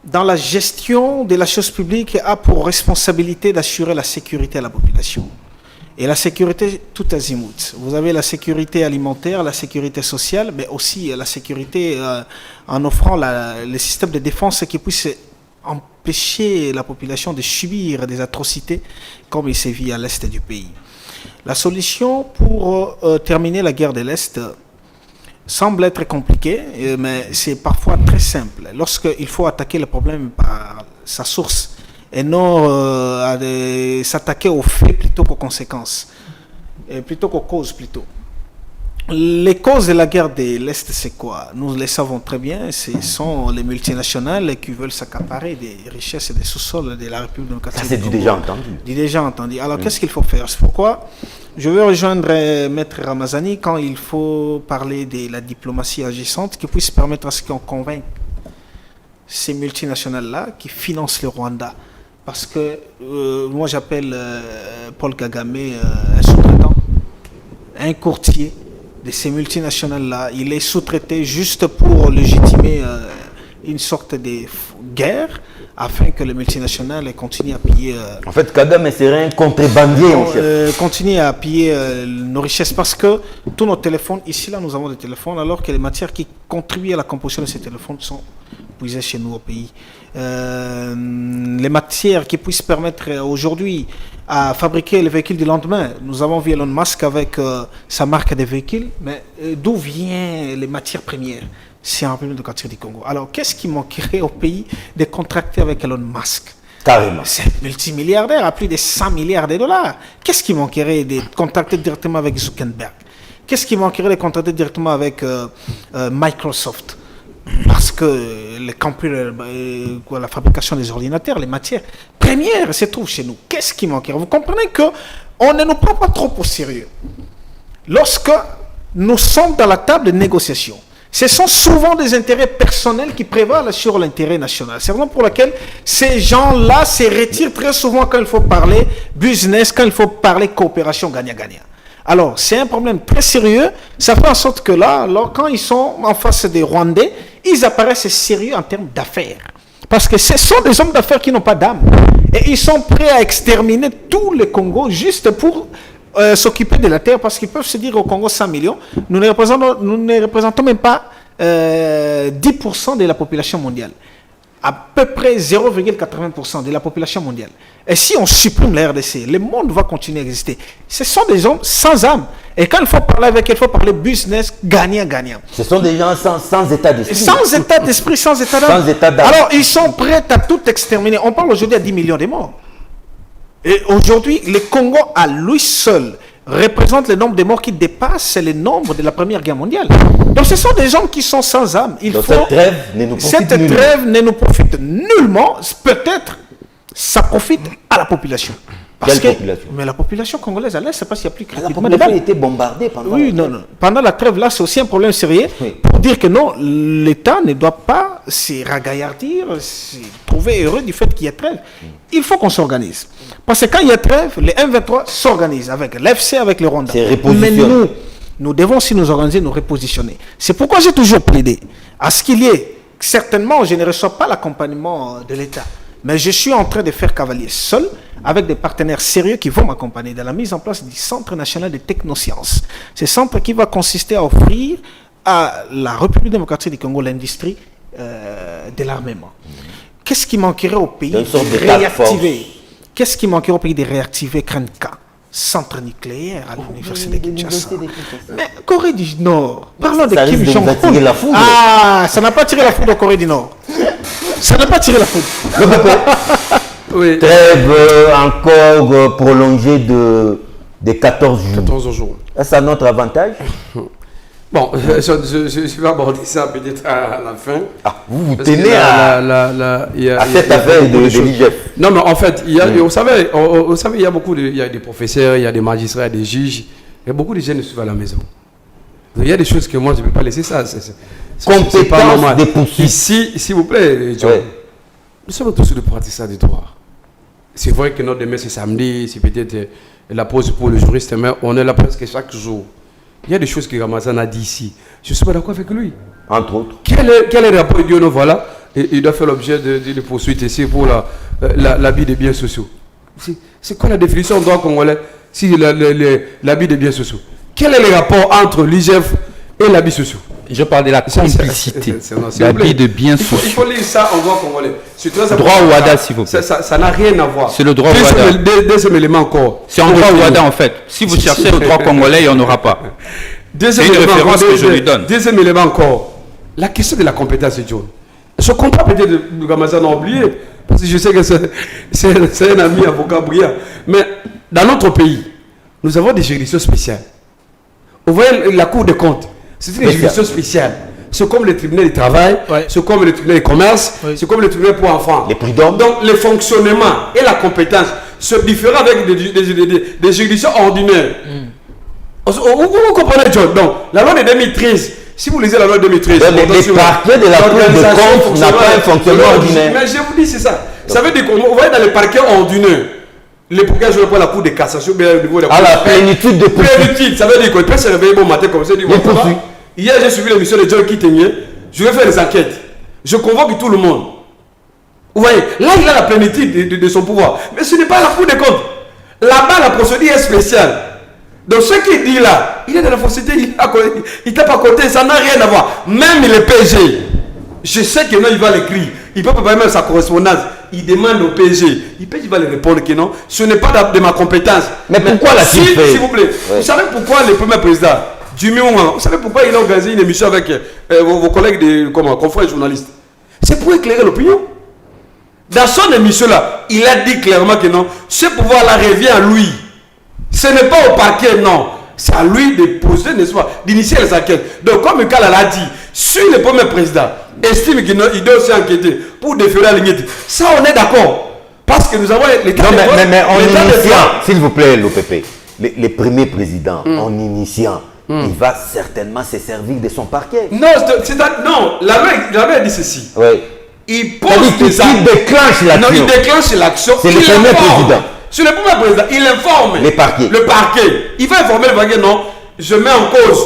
dans la gestion de la chose publique, a pour responsabilité d'assurer la sécurité à la population. Et la sécurité tout azimut. Vous avez la sécurité alimentaire, la sécurité sociale, mais aussi la sécurité en offrant le système de défense qui puisse empêcher la population de subir des atrocités comme il s'est vu à l'est du pays. La solution pour terminer la guerre de l'Est semble être compliquée, mais c'est parfois très simple. Lorsqu'il faut attaquer le problème par sa source, et non s'attaquer aux faits plutôt qu'aux conséquences, et plutôt qu'aux causes plutôt. Les causes de la guerre de l'Est, c'est quoi? Nous le savons très bien, ce sont les multinationales qui veulent s'accaparer des richesses et des sous-sols de la République démocratique. Ça, c'est du déjà entendu. Du déjà entendu. Alors, qu'est-ce qu'il faut faire? C'est pourquoi je veux rejoindre Maître Ramazani quand il faut parler de la diplomatie agissante qui puisse permettre à ce qu'on convainque ces multinationales-là qui financent le Rwanda. Parce que moi, j'appelle Paul Kagame un sous-traitant, un courtier de ces multinationales-là. Il est sous-traité juste pour légitimer une sorte de guerre afin que les multinationales continuent à piller... En fait, Kagame serait un contrebandier, mon chef. Continuer à piller nos richesses parce que tous nos téléphones, ici là nous avons des téléphones, alors que les matières qui contribuent à la composition de ces téléphones sont puisées chez nous au pays. Les matières qui puissent permettre aujourd'hui à fabriquer les véhicules du lendemain. Nous avons vu Elon Musk avec sa marque de véhicules, mais d'où viennent les matières premières? C'est en République démocratique du Congo. Alors, qu'est-ce qui manquerait au pays de contracter avec Elon Musk? Carrément. C'est multimilliardaire à plus de 100 milliards de dollars. Qu'est-ce qui manquerait de contracter directement avec Zuckerberg? Qu'est-ce qui manquerait de contracter directement avec Microsoft? Parce que les computers, la fabrication des ordinateurs, les matières premières se trouvent chez nous. Qu'est-ce qui manquerait? Vous comprenez qu'on ne nous prend pas trop au sérieux. Lorsque nous sommes dans la table de négociation, ce sont souvent des intérêts personnels qui prévalent sur l'intérêt national. C'est la raison pour laquelle ces gens-là se retirent très souvent quand il faut parler business, quand il faut parler coopération gagnant-gagnant. Alors, c'est un problème très sérieux. Ça fait en sorte que là, quand ils sont en face des Rwandais, ils apparaissent sérieux en termes d'affaires. Parce que ce sont des hommes d'affaires qui n'ont pas d'âme. Et ils sont prêts à exterminer tout le Congo juste pour s'occuper de la terre. Parce qu'ils peuvent se dire au Congo 100 millions, nous ne représentons même pas 10% de la population mondiale. À peu près 0,80% de la population mondiale. Et si on supprime la RDC, le monde va continuer à exister. Ce sont des hommes sans âme. Et quand il faut parler avec eux, il faut parler business gagnant-gagnant. Ce sont des gens sans état d'esprit. Sans état d'esprit, sans état d'âme. Sans état d'âme. Alors, ils sont prêts à tout exterminer. On parle aujourd'hui à 10 millions de morts. Et aujourd'hui, le Congo, à lui seul, représente le nombre de morts qui dépasse le nombre de la Première Guerre mondiale. Donc ce sont des gens qui sont sans âme. Cette trêve ne nous profite nullement. Peut-être ça profite à la population. Population? Mais la population congolaise à l'Est, c'est parce qu'il n'y a plus la population a été bombardée pendant pendant la trêve, là, c'est aussi un problème sérieux pour dire que non, l'État ne doit pas se ragaillardir, se trouver heureux du fait qu'il y a trêve. Il faut qu'on s'organise. Parce que quand il y a trêve, les M23 s'organisent avec l'FC, avec le Rwanda. Mais nous devons aussi nous organiser, nous repositionner. C'est pourquoi j'ai toujours plaidé à ce qu'il y ait, certainement, je ne reçois pas l'accompagnement de l'État. Mais je suis en train de faire cavalier seul avec des partenaires sérieux qui vont m'accompagner dans la mise en place du Centre national de technosciences. Ce centre qui va consister à offrir à la République démocratique du Congo l'industrie de l'armement. Qu'est-ce qui manquerait au pays de réactiver? Qu'est-ce qui manquerait au pays de réactiver Krenka, centre nucléaire à l'université de Kinshasa? Mais Corée du Nord, parlons de Kim Jong-un. Ah, ça n'a pas tiré la foudre de Corée du Nord. Ça n'a pas tiré la foudre. Oui. Trêve encore prolongée de 14 jours. 14 jours. Est-ce à notre avantage? Bon, je vais aborder ça peut-être à la fin. Ah, vous tenez à cette affaire de l'IGF. Non, mais en fait, vous savez, il y a beaucoup il y a des professeurs, il y a des magistrats, des juges. Il y a beaucoup de jeunes qui sont à la maison. Donc, il y a des choses que moi, je ne peux pas laisser ça. C'est pas normal. Ici, s'il vous plaît, John, nous sommes tous sur le praticien du droit. C'est vrai que notre demain, c'est samedi, c'est peut-être la pause pour le juriste, mais on est là presque chaque jour. Il y a des choses que Ramazan a dit ici. Je ne suis pas d'accord avec lui. Entre autres. Quel est le rapport de voilà, il doit faire l'objet de poursuites ici pour l'abus des biens sociaux. C'est quoi la définition du droit congolais si l'abus des biens sociaux? Quel est le rapport entre l'IGF et l'abus social? Je parle de la complicité, l'abus de biens sociaux. Il faut lire ça en droit congolais. Droit Ouada, s'il vous plaît. Ça n'a rien à voir. C'est le droit Ouada. Deuxième élément encore. C'est en droit Ouada en fait. Si vous cherchez le droit congolais, il n'y en aura pas. C'est une référence que je lui donne. Deuxième élément encore. La question de la compétence, John. Je comprends peut-être que Ramazan a oublié, parce que je sais que c'est un ami avocat brillant. Mais dans notre pays, nous avons des juridictions spéciales. Vous voyez la Cour des comptes. C'est une juridiction spéciale. C'est comme le tribunal du travail, c'est comme le tribunal du commerce, c'est comme le tribunal pour enfants. Les prud'hommes. Donc le fonctionnement et la compétence se diffèrent avec des juridictions ordinaires. Vous comprenez, John? Donc la loi de 2013, si vous lisez la loi de 2013, les parquets de la Cour des comptes n'a pas un fonctionnement ordinaire. Mais je vous dis, c'est ça. Ça veut dire que vous voyez dans les parquets ordinaires, les pourquoi je ne pas la Cour de cassation, mais au niveau de la Cour. À la plénitude de plénitude, ça veut dire qu'il peut se réveiller bon matin comme ça. Hier, j'ai suivi l'émission de John Kitengé. Je vais faire des enquêtes. Je convoque tout le monde. Vous voyez, là, il a la plénitude de son pouvoir. Mais ce n'est pas la Cour des comptes. Là-bas, la procédure est spéciale. Donc, ce qu'il dit là, il est dans la fausseté, il tape à côté, ça n'a rien à voir. Même le PG, je sais que non, il va l'écrire. Il peut pas même sa correspondance. Il demande au PG. Il va lui répondre que non, ce n'est pas de ma compétence. Mais pourquoi l'a-t-il fait? S'il vous plaît, vous savez pourquoi le premier président vous savez pourquoi il a organisé une émission avec vos collègues confrères journalistes? C'est pour éclairer l'opinion. Dans son émission-là, il a dit clairement que non, ce pouvoir-là revient à lui. Ce n'est pas au parquet, non. C'est à lui de poser, n'est-ce pas, d'initier les enquêtes. Donc, comme Kala l'a dit, si le premier président estime qu'il doit aussi enquêter pour déférer la ligne, ça, on est d'accord. Parce que nous avons l'état de droit. Mais en initiant, s'il vous plaît, l'OPP, les premiers présidents, en initiant, il va certainement se servir de son parquet. Non, la loi dit ceci. Oui. Il pose des actes. Il déclenche l'action. Non, il déclenche l'action. C'est le premier président. Sur le premier président, il informe le parquet. Il va informer le parquet, non, je mets en cause.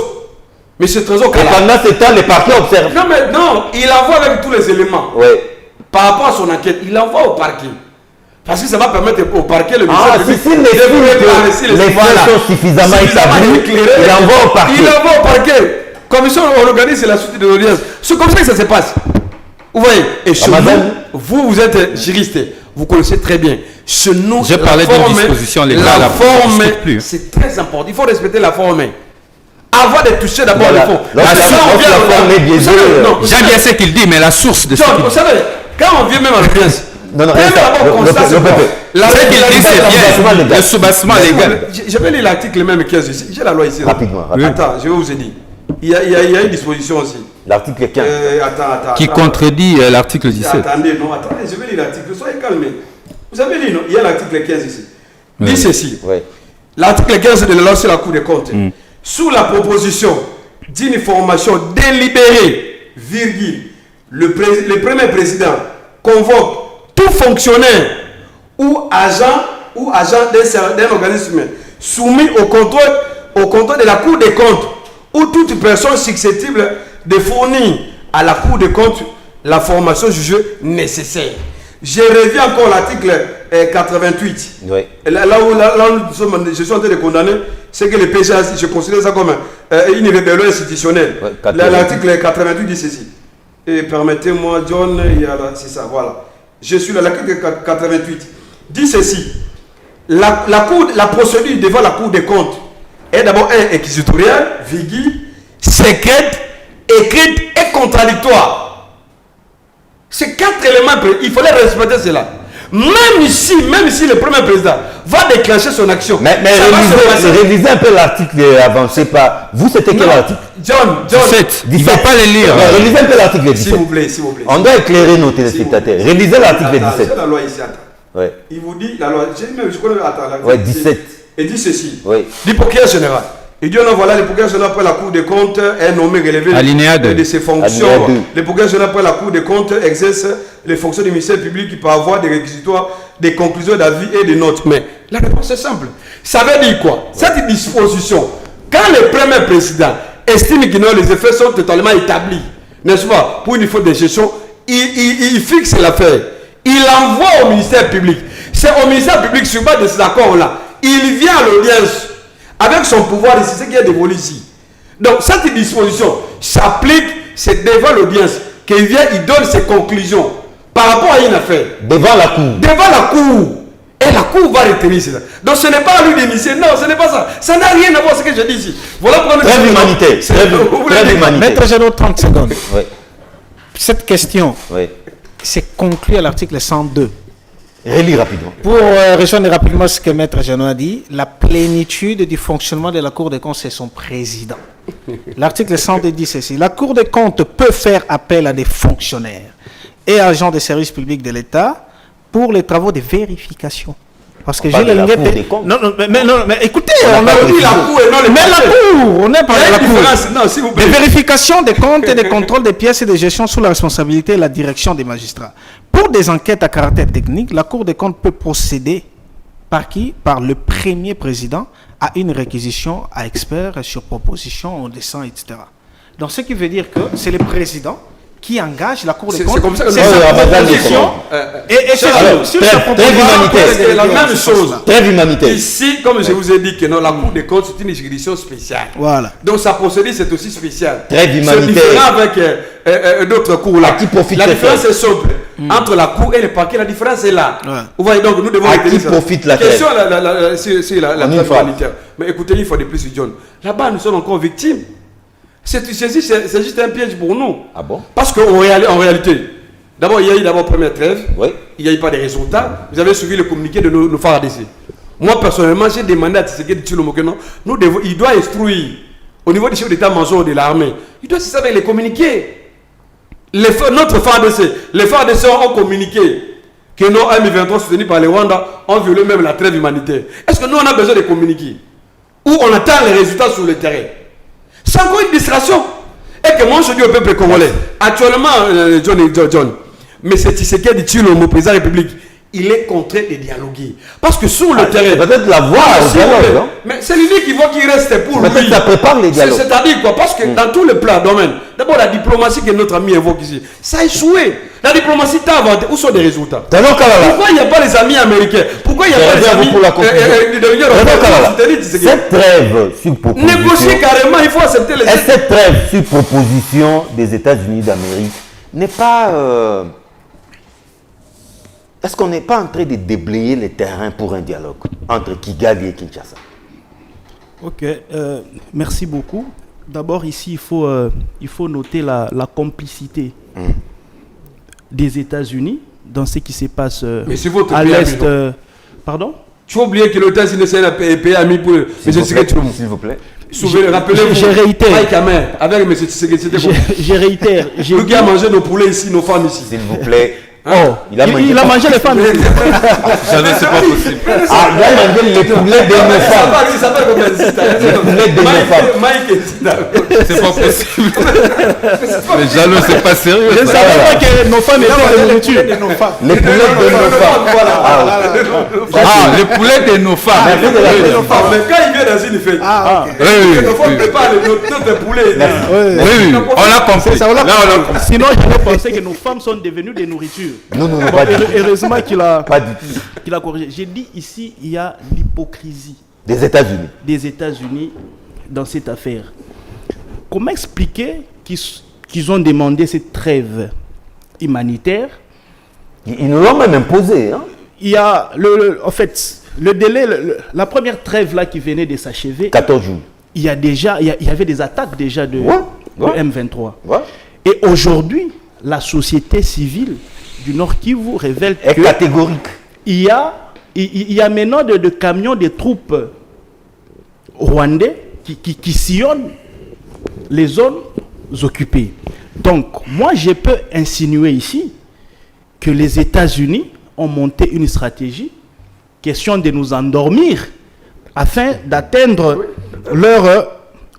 Mais ce trésor. Et pendant ce temps, le parquet observe. Non, mais non, il envoie avec tous les éléments. Oui. Par rapport à son enquête, il envoie au parquet. Parce que ça va permettre au parquet, le ministère les faits sont suffisamment établis, il envoie au parquet. Il envoie au parquet. Commission, on organise la suite de l'audience. C'est comme ça que ça se passe. Vous voyez, et chez nous, vous êtes juriste, vous connaissez très bien. Chez nous, je parlais d'une disposition légale. La forme, c'est très important. Il faut respecter la forme. Avant de toucher d'abord le fond. J'aime bien ce qu'il dit, mais la source de ce qu'il dit. Vous savez, quand on vient même à l'audience, le soubassement légal. Je vais lire l'article même 15 ici. J'ai la loi ici. Rapidement. Attends, je vais vous dire. Il y a une disposition aussi. L'article 15. Qui contredit l'article 17. Attendez, je vais lire l'article. Soyez calmes. Vous avez lu, non? Il y a l'article 15 ici. Dit ceci. L'article 15 de la loi sur la Cour des comptes. Sous la proposition d'une formation délibérée, le premier président convoque tout fonctionnaire ou agent d'un organisme soumis au contrôle de la Cour des comptes ou toute personne susceptible de fournir à la Cour des comptes la formation jugée nécessaire. Je reviens encore à l'article 88. Oui. Là où je suis en train de condamner, c'est que le PGA, je considère ça comme une rébellion institutionnelle. Ouais, l'article 88 dit ceci. Et permettez-moi, John, c'est ça, voilà. Je suis là, l'article 88 dit ceci. La procédure devant la Cour des comptes est d'abord inquisitoriale, secrète, écrite et contradictoire. Ces 4 éléments, il fallait respecter cela. Même si le premier président va déclencher son action. Mais révisez un peu l'article avancé par. Vous, c'était quel article? John. 17. Il ne va pas les lire. Révisez un peu l'article 17. S'il vous plaît. On doit éclairer nos téléspectateurs. Révisez l'article 17. La loi ici, ouais. Il vous dit, la loi, je connais, ouais, 17. Il dit ceci. Oui. L'hypocrite général. Il dit, non, voilà, l'hypocrite général après la Cour des comptes est nommé relevé de ses fonctions. L'hypocrite général après la Cour des comptes exerce les fonctions du ministère public par voie des réquisitoires, des conclusions d'avis et des notes. Mais la réponse est simple. Ça veut dire quoi? Cette disposition, quand le premier président estime que les effets sont totalement établis, n'est-ce pas, pour une faute de gestion, il fixe l'affaire. Il envoie au ministère public. C'est au ministère public, sur base de ces accords-là, il vient à l'audience avec son pouvoir, c'est ce qui est dévolu ici. Donc, cette disposition s'applique, c'est devant l'audience qu'il vient, il donne ses conclusions par rapport à une affaire. Devant la Cour. Devant la Cour. Et la Cour va retenir cela. Donc, ce n'est pas à lui d'initier. Non, ce n'est pas ça. Ça n'a rien à voir avec ce que je dis ici. Voilà pourquoi nous... Très humanité. Très humanité. Maître Génaud, 30 secondes. Oui. Cette question, oui, c'est conclu à l'article 102. Relis rapidement. Pour rejoindre rapidement ce que Maître Génaud a dit, la plénitude du fonctionnement de la Cour des comptes, c'est son président. L'article 102 dit ceci. La Cour des comptes peut faire appel à des fonctionnaires et agents des services publics de l'État pour les travaux de vérification. Parce que j'ai la ligne. Mais écoutez, on a dit la Cour et non les. Mais la Cour, on n'est pas la Cour. Non, s'il vous plaît. Des vérifications des comptes et des contrôles des pièces et des gestions sous la responsabilité et la direction des magistrats. Pour des enquêtes à caractère technique, la Cour des comptes peut procéder par qui? Par le premier président à une réquisition à experts sur proposition, au dessin, etc. Donc, ce qui veut dire que c'est le président qui engage la Cour des comptes. C'est comme ça que c'est sa proposition. Et sur sa proposition, c'est la même chose. Très humanité. Ici, comme je vous ai dit que non, la Cour des comptes, c'est une juridiction spéciale. Voilà. Donc, sa procédure, c'est aussi spécial. Très humanitaire. C'est différent avec d'autres cours là. À qui profite la différence est simple. Entre la Cour et le parquet, la différence est là. Ouais. Vous voyez, donc nous devons... À qui profite la question la humanitaire. Mais écoutez, une fois de plus, John, là-bas, nous sommes encore victimes. C'est juste un piège pour nous. Ah bon? Parce qu'en réalité, d'abord, il y a eu d'abord première trêve. Oui. Il n'y a eu pas de résultats. Vous avez suivi le communiqué de nos FARDC. Moi, personnellement, j'ai demandé à Tshisekedi Tshilombo que non, il doit instruire au niveau du chef d'état-major de l'armée. Il doit se savoir les communiqués. Notre FARDC, les FARDC ont communiqué que nos M23 soutenus par les Rwandais ont violé même la trêve humanitaire. Est-ce que nous, on a besoin de communiquer? Ou on attend les résultats sur le terrain? C'est encore une distraction. Et que moi, je dis au peuple congolais, actuellement, John, mais c'est Tshisekedi Tshilombo, président de la République, il est contraint de dialoguer. Parce que sur le terrain... Peut-être la voix au dialogue, non? Mais c'est l'idée qui voit qu'il reste pour lui. Peut-être ça prépare les dialogues. C'est-à-dire quoi? Parce que dans tous les plans domaines, d'abord la diplomatie que notre ami évoque ici, ça a échoué. La diplomatie t'a inventé. Où sont les résultats? Pourquoi il n'y a pas les amis américains? Pourquoi il n'y a pas les amis de l'Union européenne? Cette trêve sur proposition... Négocier carrément, il faut accepter les... Et cette trêve sur proposition des États-Unis d'Amérique n'est pas... Est-ce qu'on n'est pas en train de déblayer les terrains pour un dialogue entre Kigali et Kinshasa? Ok, merci beaucoup. D'abord, ici, il faut noter la complicité des États-Unis dans ce qui se passe à l'Est. Pardon? Tu as oublié que l'OTAN, c'est un pays ami pour M. Tshisekedi Tshilombo. S'il vous plaît. Rappelez-vous. Je réitère. Avec M. Tshisekedi, c'était bon. Je réitère. Nous qui a mangé nos poulets ici, nos femmes ici. S'il vous plaît. Oh, il a mangé les femmes. Jamais, c'est pas possible. Ah, il a mangé les poulets de nos femmes. Ça va comme Les poulets de nos femmes. C'est pas possible. Mais Jalo, c'est pas sérieux. Je ne savais pas que nos femmes étaient la nourriture. Les poulets de nos femmes. Ah, les poulets de nos femmes. Mais quand il vient dans une fête, nos femmes préparent notre poulet. Oui, on a compris. Sinon, j'avais pensé que nos femmes sont devenues des nourritures. Non, Bon, pas du tout. heureusement qu'il a, Pas du tout. qu'il a corrigé. J'ai dit ici, il y a l'hypocrisie Des États-Unis. des États-Unis dans cette affaire. Comment expliquer qu'ils ont demandé cette trêve humanitaire? Ils nous l'ont même imposé. Hein? Il y a, en fait, le délai, la première trêve là qui venait de s'achever, 14 jours. il y avait des attaques déjà de M23. Ouais. Et aujourd'hui, la société civile du Nord Kivu révèle Est que catégorique. il y a maintenant de camions de troupes rwandais qui sillonnent les zones occupées. Donc, moi, je peux insinuer ici que les États-Unis ont monté une stratégie, question de nous endormir, afin d'atteindre leur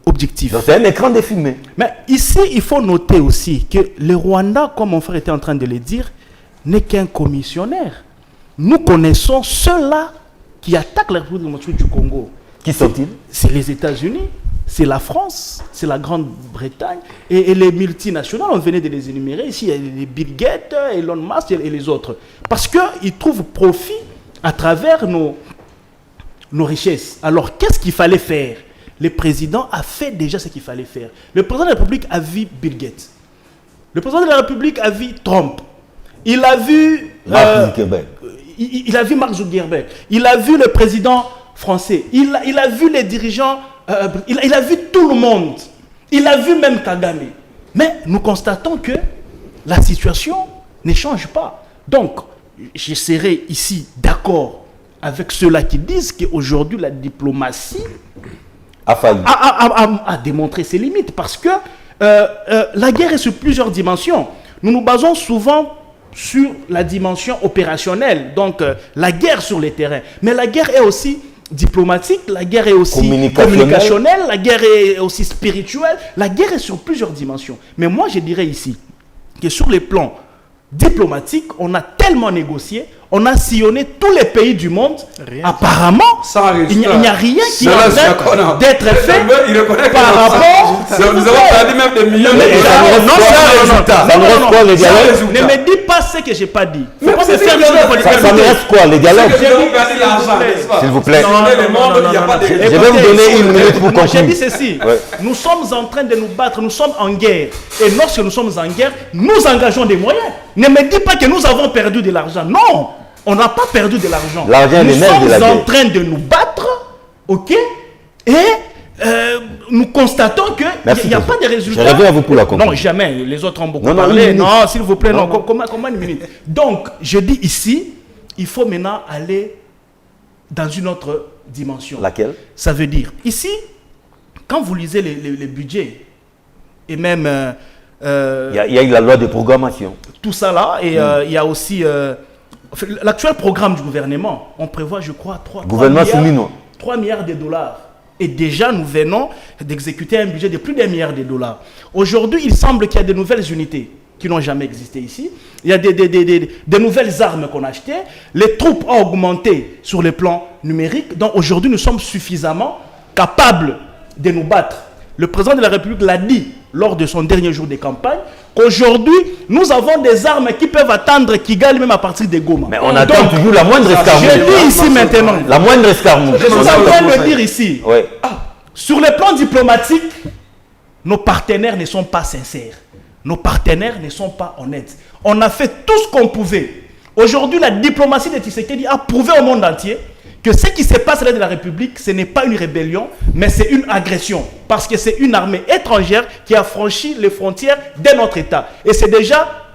objectif. Donc c'est un écran de fumée. Mais ici, il faut noter aussi que le Rwanda, comme mon frère était en train de le dire, n'est qu'un commissionnaire. Nous connaissons ceux-là qui attaquent la République démocratique du Congo. Qui sont-ils? C'est les États-Unis, c'est la France, c'est la Grande-Bretagne et les multinationales, on venait de les énumérer ici, il y a les Bill Gates, Elon Musk et les autres. Parce qu'ils trouvent profit à travers nos richesses. Alors, qu'est-ce qu'il fallait faire? Le président a fait déjà ce qu'il fallait faire. Le président de la République a vu Bill Gates. Le président de la République a vu Trump. Il a vu... Mark Zuckerberg. Il a vu Mark Zuckerberg. Il a vu le président français. Il a vu les dirigeants... il a vu tout le monde. Il a vu même Kagame. Mais nous constatons que la situation ne change pas. Donc, je serai ici d'accord avec ceux-là qui disent qu'aujourd'hui, la diplomatie A failli. a démontré ses limites. Parce que la guerre est sur plusieurs dimensions. Nous nous basons souvent sur la dimension opérationnelle. Donc, la guerre sur les terrains. Mais la guerre est aussi diplomatique, la guerre est aussi communicationnelle, la guerre est aussi spirituelle, la guerre est sur plusieurs dimensions. Mais moi, je dirais ici que sur les plans diplomatiques, on a tellement négocié, on a sillonné tous les pays du monde. Apparemment, il n'y a rien qui est en train d'être fait par rapport... Nous avons perdu même des millions de dollars. Ne me dis pas ce que je n'ai pas dit. Ça me reste quoi, les dialogues? S'il vous plaît. Je vais vous donner une minute pour conclure. J'ai dit ceci. Nous sommes en train de nous battre, nous sommes en guerre. Et lorsque nous sommes en guerre, nous engageons des moyens. Ne me dis pas que nous avons perdu de l'argent. Non, on n'a pas perdu de l'argent. Nous sommes en train de nous battre, ok? Et nous constatons qu'il n'y a pas de résultats. Je reviens à vous pour la conclusion. Non, jamais. Les autres ont beaucoup parlé. Non, s'il vous plaît, non. Comment une minute? Donc, je dis ici, il faut maintenant aller dans une autre dimension. Laquelle? Ça veut dire, ici, quand vous lisez les budgets, et même... il y a eu la loi de programmation. Tout ça là, et il y a aussi... l'actuel programme du gouvernement, on prévoit, je crois, 3 milliards de dollars. Et déjà, nous venons d'exécuter un budget de plus d'1 milliard de dollars. Aujourd'hui, il semble qu'il y a de nouvelles unités qui n'ont jamais existé ici. Il y a des nouvelles armes qu'on a achetées. Les troupes ont augmenté sur le plan numérique. Donc aujourd'hui, nous sommes suffisamment capables de nous battre. Le président de la République l'a dit lors de son dernier jour de campagne, qu'aujourd'hui, nous avons des armes qui peuvent atteindre Kigali même à partir de Goma. Mais on attend toujours la moindre escarmouche. Je dis ici maintenant. La moindre escarmouche. Je suis en train de le dire ici. Ouais. Sur le plan diplomatique, nos partenaires ne sont pas sincères. Nos partenaires ne sont pas honnêtes. On a fait tout ce qu'on pouvait. Aujourd'hui, la diplomatie de Tshisekedi a prouvé au monde entier que ce qui se passe à l'est de la République, ce n'est pas une rébellion, mais c'est une agression. Parce que c'est une armée étrangère qui a franchi les frontières de notre État. Et c'est déjà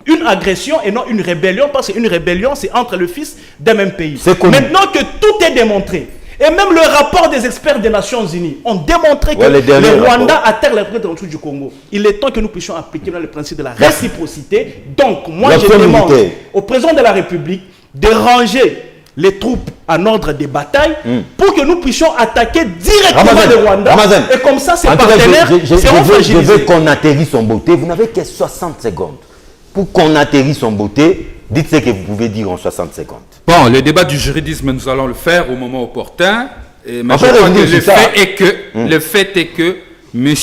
une agression et non une rébellion, parce qu'une rébellion, c'est entre le fils d'un même pays. Maintenant que tout est démontré, et même le rapport des experts des Nations Unies ont démontré que le Rwanda attaque la République du Congo. Il est temps que nous puissions appliquer le principe de la réciprocité. Donc, moi, je demande au président de la République de ranger les troupes en ordre de bataille pour que nous puissions attaquer directement le Rwanda. Et comme ça, ces partenaires seront fragilisés. Je veux qu'on atterrisse son beauté. Vous n'avez que 60 secondes. Pour qu'on atterrisse son beauté, dites ce que vous pouvez dire en 60 secondes. Bon, le débat du juridisme, nous allons le faire au moment opportun. Mais je crois que le fait est que M.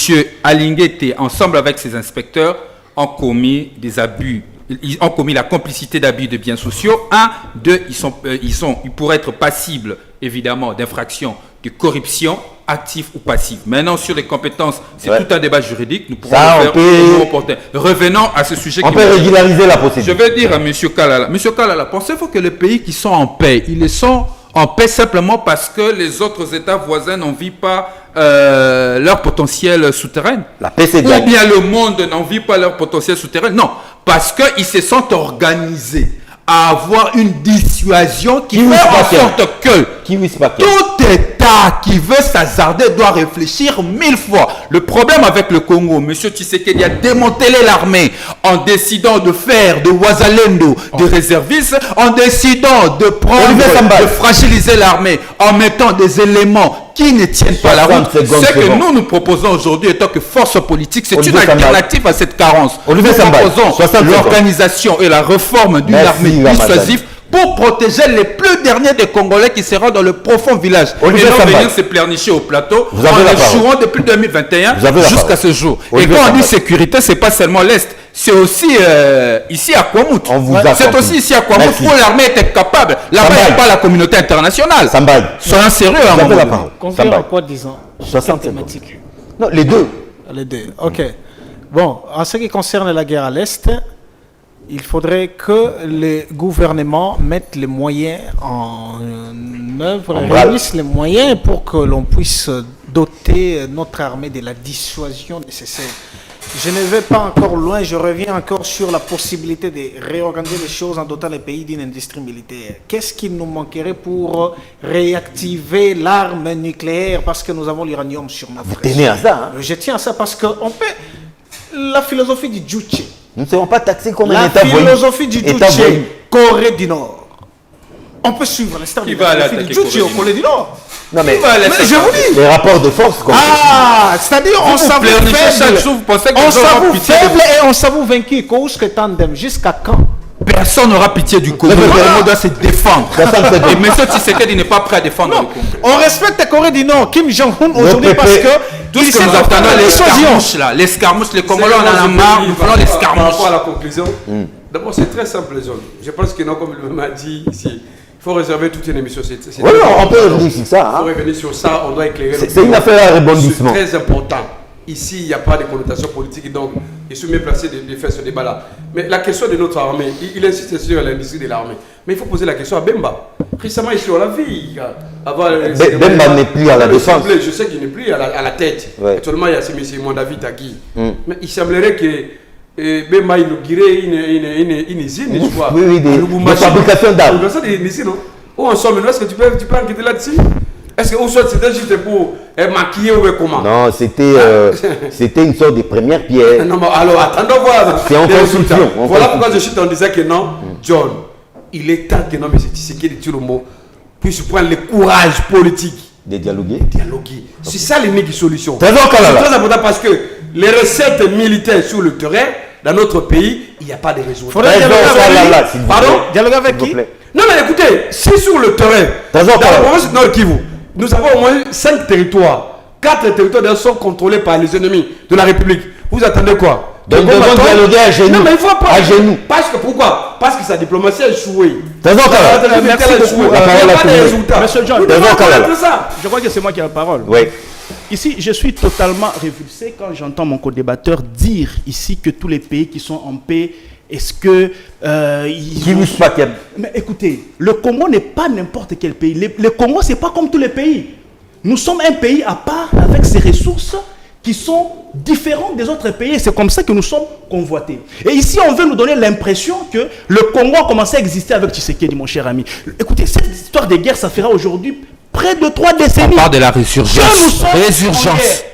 Alinguete, ensemble avec ses inspecteurs, ont commis des abus ils ont commis la complicité d'abus de biens sociaux. 1, 2, ils pourraient être passibles, évidemment, d'infractions de corruption, active ou passive. Maintenant, sur les compétences, c'est tout un débat juridique. Nous pourrons le faire. Revenons à ce sujet. On peut régulariser la procédure. Je vais dire à M. Kalala, pensez-vous que les pays qui sont en paix, ils le sont en paix simplement parce que les autres États voisins n'en vivent pas leur potentiel souterrain? La paix, c'est Ou bien le monde n'en vit pas leur potentiel souterrain? Non, parce qu'ils se sont organisés à avoir une dissuasion qui fait en sorte que tout État qui veut s'hasarder doit réfléchir 1000 fois. Le problème avec le Congo, M. Tshisekedi a démantelé l'armée en décidant de faire de Ouazalendo des réservistes, en décidant de de fragiliser l'armée, en mettant des éléments qui ne tiennent pas la route. Ce que nous proposons aujourd'hui en tant que force politique, c'est une alternative à cette carence. Nous proposons l'organisation et la réforme d'une armée dissuasive pour protéger les plus derniers des Congolais qui seront dans le profond village. Et non venir se pleurnicher au plateau en échouant depuis 2021 jusqu'à ce jour. Et quand on dit sécurité, c'est pas seulement l'Est, c'est aussi ici à Kwamut. C'est aussi ici à Kwamut où l'armée était capable. Là-bas, il n'y a pas la communauté internationale. Soyons sérieux à un moment. Combien en quoi, disons 60 thématiques. Non, les deux. Les deux, ok. Bon, en ce qui concerne la guerre à l'Est, il faudrait que les gouvernements mettent les moyens en œuvre, réunissent les moyens pour que l'on puisse doter notre armée de la dissuasion nécessaire. Je ne vais pas encore loin, je reviens encore sur la possibilité de réorganiser les choses en dotant les pays d'une industrie militaire. Qu'est-ce qu'il nous manquerait pour réactiver l'arme nucléaire parce que nous avons l'uranium sur notre Vous tenez à ça, hein? Je tiens à ça parce que on peut... La philosophie du Djuche. Nous ne serons pas taxés comme un État voyou. La philosophie du Djuche, Corée du Nord. On peut suivre l'instant du Djuche au Corée du Nord. Non mais je vous dis. Les rapports de force. C'est-à-dire on s'avoue faible et on s'avoue vaincu. Cause que tandem jusqu'à quand? Personne n'aura pitié du Congo. Le Congo doit se défendre. Et M. Tshisekedi n'est pas prêt à défendre le Congo. On respecte la Corée du Nord, Kim Jong-un aujourd'hui parce que tout ce que nous attendons, les escarmouches, les Congolais on en a marre, nous voulons les escarmouches. Par rapport à la conclusion, d'abord c'est très simple les hommes. Je pense que non, comme le m'a dit ici, il faut réserver toute une émission. Oui, on peut revenir sur ça. Il faut revenir sur ça, on doit éclairer. C'est une affaire à rebondissement. C'est très important. Ici, il n'y a pas de connotation politique, donc je suis mieux placé de faire ce débat-là. Mais la question de notre armée, il insiste sur l'industrie de l'armée. Mais il faut poser la question à Bemba. Récemment, ici, on l'a vu. Bemba n'est plus à la défense. Je sais qu'il n'est plus à la tête. Ouais. Actuellement, il y a ce monsieur Mondavi Taki. Mais il semblerait que Bemba inaugurait une usine, je crois. Oui, de fabrication d'armes. Une usine, non? Où en sommes-nous? Est-ce que tu peux enquêter là-dessus? Est-ce que soit c'était juste pour maquiller ou comment? Non, c'était une sorte de première pierre. Non, mais alors attendons voir. C'est en construction. Voilà pourquoi je suis en disant que non, John, il est temps que non, mais c'est qui dit le mot, puisse prendre le courage politique de dialoguer. C'est ça l'unique solution. C'est très important parce que les recettes militaires sur le terrain, dans notre pays, il n'y a pas de résultats. Faudrait dialoguer avec qui? Non, mais écoutez, c'est sur le terrain. Dans la province Nord Kivu, nous avons au moins 5 territoires. 4 territoires sont contrôlés par les ennemis de la République. Vous attendez quoi? Donc, nous devons dialoguer à genoux. Non, mais il faut pas. À genoux. Parce que pourquoi? Parce que sa diplomatie a échoué. Merci beaucoup. La parole a des résultats. Monsieur John, je crois que c'est moi qui ai la parole. Oui. Ici, je suis totalement révulsé quand j'entends mon co-débatteur dire ici que tous les pays qui sont en paix, est-ce que... Mais écoutez, le Congo n'est pas n'importe quel pays. Le Congo, ce n'est pas comme tous les pays. Nous sommes un pays à part avec ses ressources qui sont différentes des autres pays. C'est comme ça que nous sommes convoités. Et ici, on veut nous donner l'impression que le Congo a commencé à exister avec Tshisekedi, mon cher ami. Écoutez, cette histoire de guerre, ça fera aujourd'hui près de 3 décennies. On parle de la résurgence.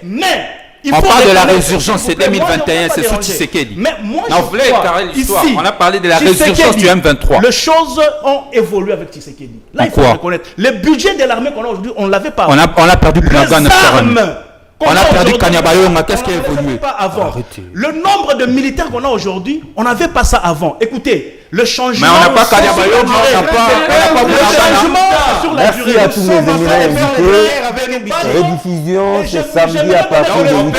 Mais... On parle de la résurgence, c'est 2021, c'est sous Tshisekedi. Mais moi, on voulait carrer l'histoire. On a parlé de la résurgence du M23. Les choses ont évolué avec Tshisekedi. Là, il faut reconnaître. Le budget de l'armée qu'on a aujourd'hui, on ne l'avait pas. On a perdu plus d'un On a perdu Kanyabayonga, qu'est-ce qui a évolué? Pas avant. Arrêtez. Le nombre de militaires qu'on a aujourd'hui, on n'avait pas ça avant. Écoutez, le changement. Mais on n'a pas Kanyabayonga, on n'a pas le changement sur la Merci durée. à tous mes éminents invités. Rediffusion, c'est samedi à partir de 8h30.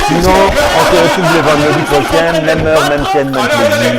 Sinon, on se retrouve le vendredi prochain, même heure, même chaîne, même plaisir.